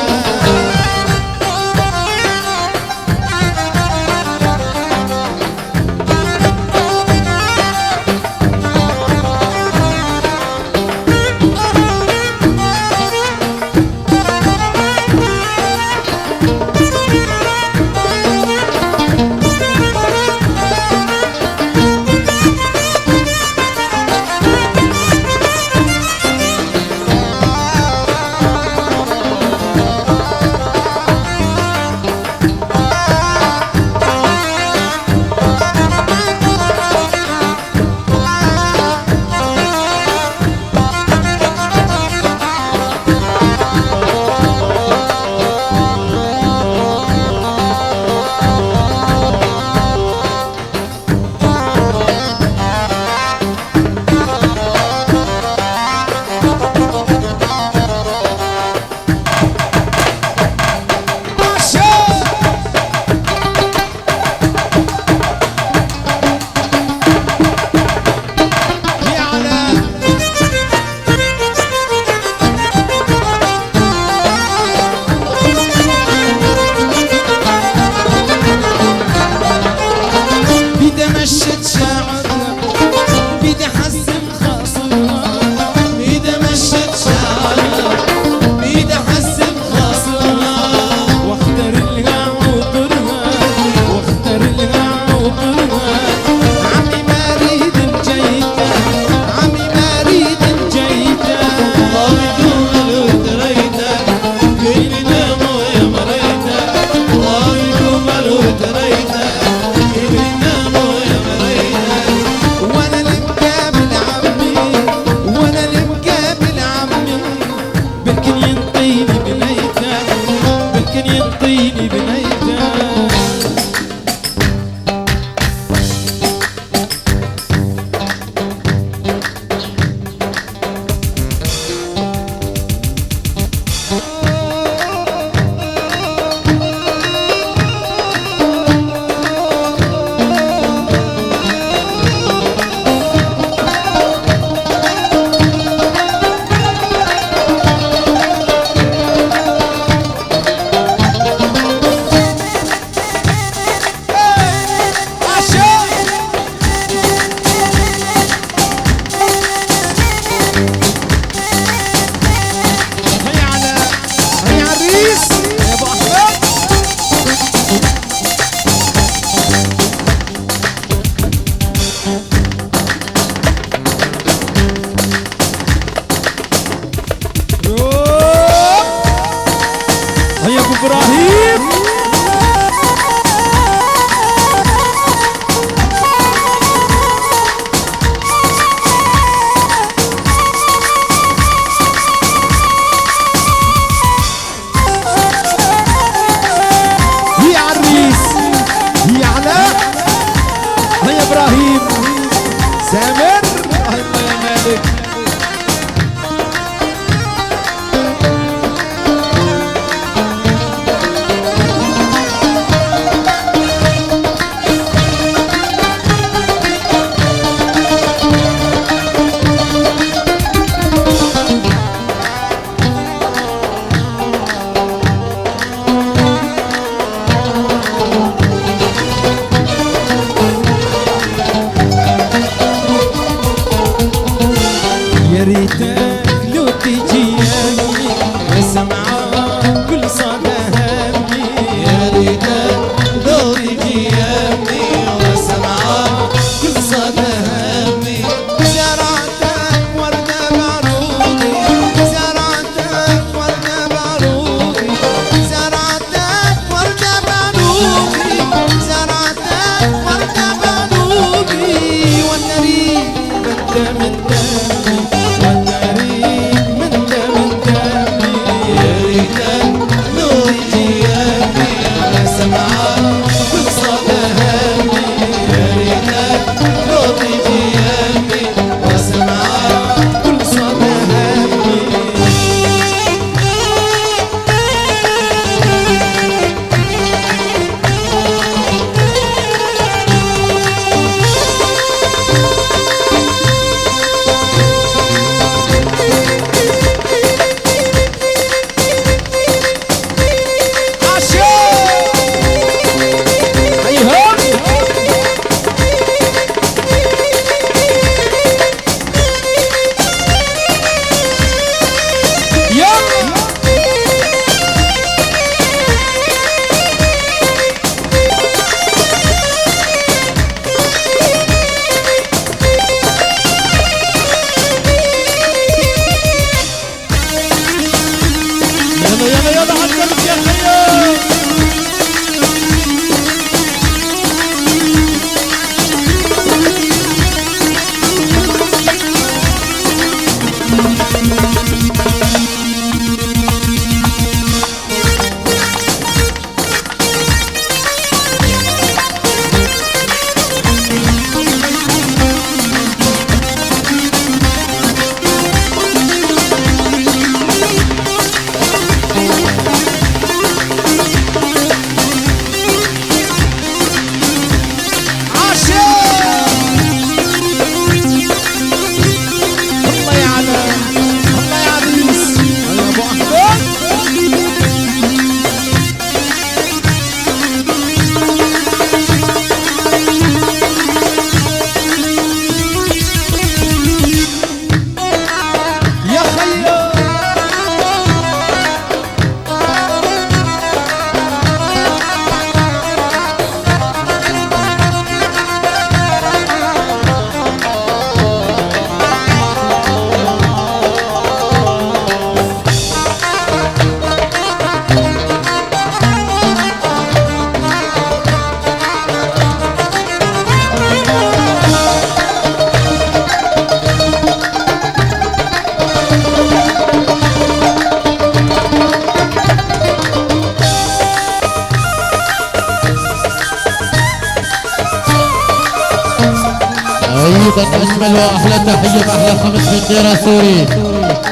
Speaker 1: أيضا أجمل وأحلى تحية بأحلى 500 ليرة سوري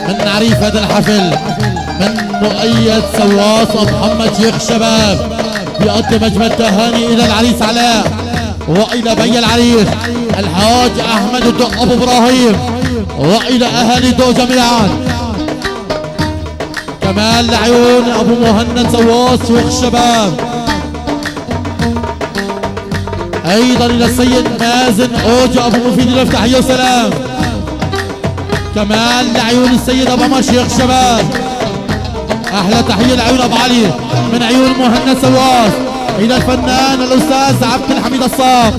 Speaker 1: من عريف هذا الحفل من مؤيد سواس ومحمد شيخ شباب، بيقدم أجمل تهاني إلى العريس علاء وإلى بي العريس الحاج أحمد الدق أبو إبراهيم وإلى أهالي دو جميعا. كمان لعيون أبو مهند سواس شيخ شباب، ايضا الى السيد مازن اوجا ابو مفيد له تحيه وسلام. كمان لعيون السيد ابو عمر شيخ شباب، احلى تحيه لعيون ابو علي من عيون مهند سواس الى الفنان الاستاذ عبد الحميد الصاف.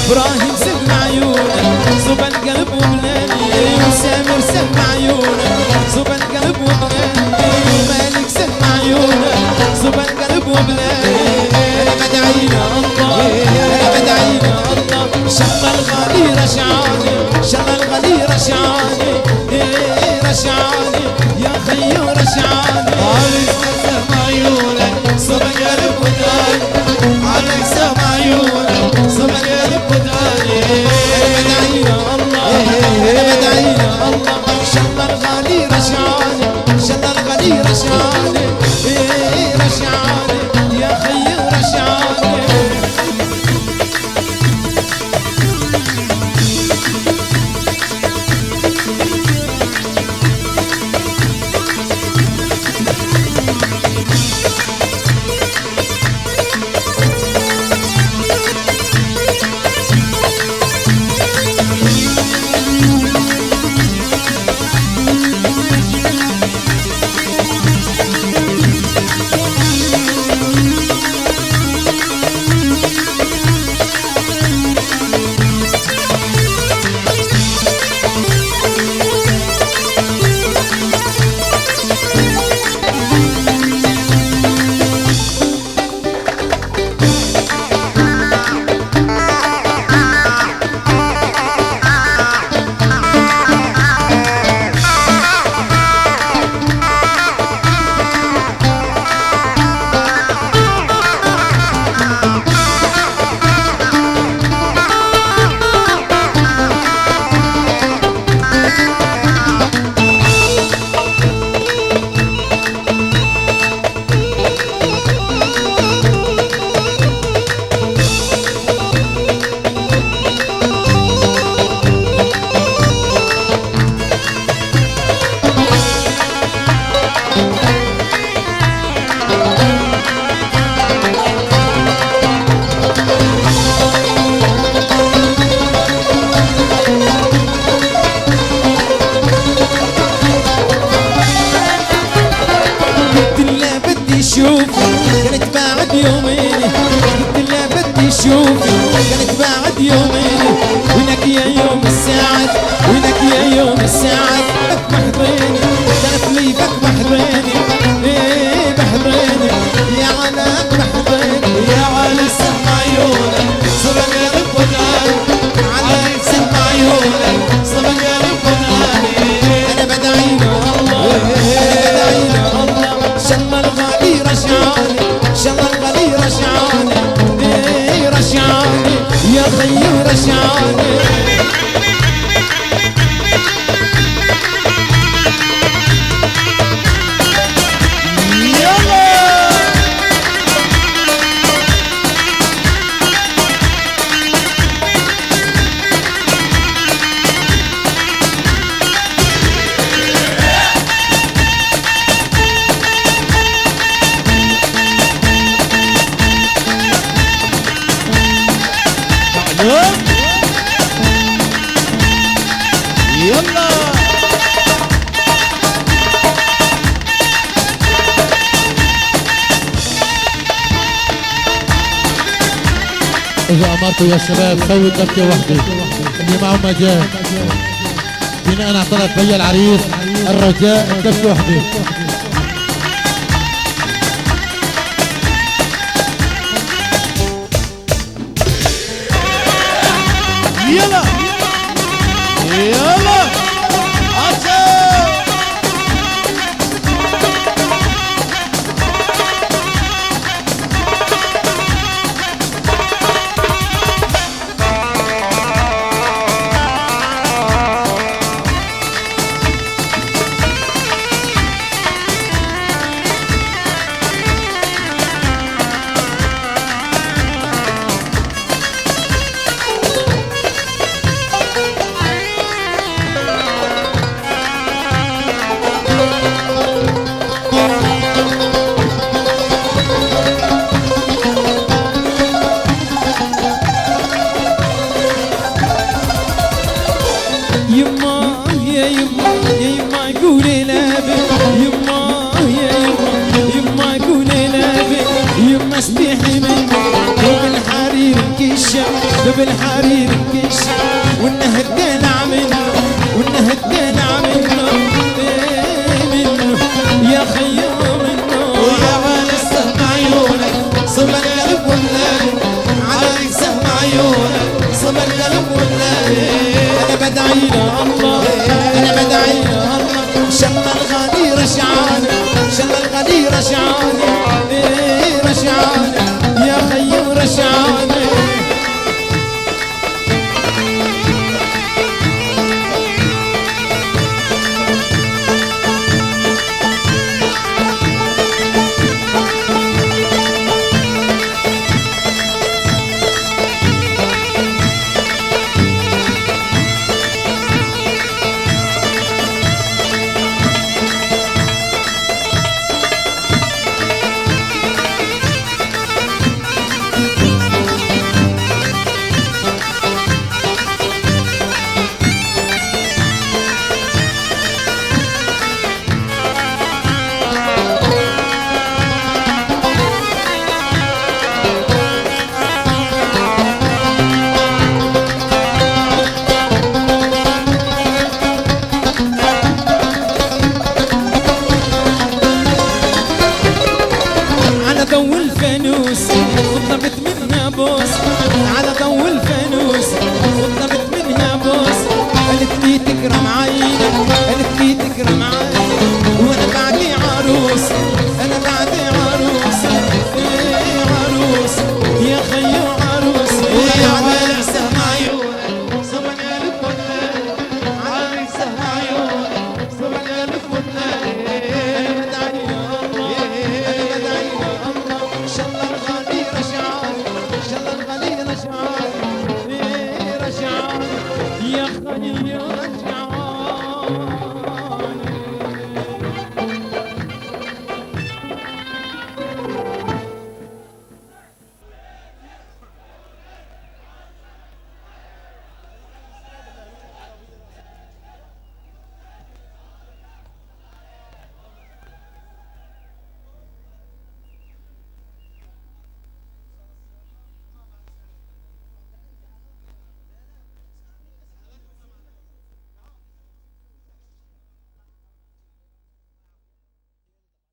Speaker 2: ابراهيم سهم عيونك صوب القلب وبلاني، وسامر سهم عيونك صوب القلب وبلاني، ومالك سهم عيونك صوب القلب وبلاني. انا بدعي له الله، انا بدعي له الله، شغل الغالي رشعاني، شغل الغالي رشعاني، رشعاني يا خيو رشعاني. عليك سهم عيونك صوب القلب وبلاني، عليك سهم عيونك صوب القلب وبلاني. انا بدعي له الله، انا بدعي له الله، شغل الغالي رشعاني، شغل الغالي رشعاني، رشعاني يا خيو رشعاني. تشوفي قالت بعد يومين وينك يا يوم السعد وينك يا يوم السعد بك بحضيني قالت لي بك بحضيني ايه بحضيني يا علك بحضيني
Speaker 3: يا علي سمع عيونك صبر قلب وناني علي سمع عيونك صبر قلب وناني
Speaker 2: انا بدعي له الله انا بدعي له الله شم الغالي رجعاني شم الغالي رجعاني ايه رجعاني يا خيو رجعاني
Speaker 3: يلا
Speaker 1: إذا أمرتوا يا شباب سووا الدبكة وحدة اللي معه ما جاء بناء على طلب بيا العريس الرجاء الدبكة وحدة
Speaker 3: يلا يلا عشان
Speaker 2: يما يا يما يا يما قولي لابي يما يا يما يما قولي لابي يما استحي مني وبالحرير كشة وبالحرير كشة وانه الدلع منه وانه الدلع منه منه يا خيو منه
Speaker 3: ويا علي سمع عيونك صبر قلب وناني علي سمع عيونك صبر قلب وناني
Speaker 2: انا بدعي له الله انا بدعي له الله شم الغالي رجعاني شم الغالي رجعاني ايه رجعاني يا خيو رجعاني ضو الفانوس وطلبت منها بوس على ضو الفانوس وطلبت منها بوس قالت لي تكرم عينك قالت لي تكرم عينك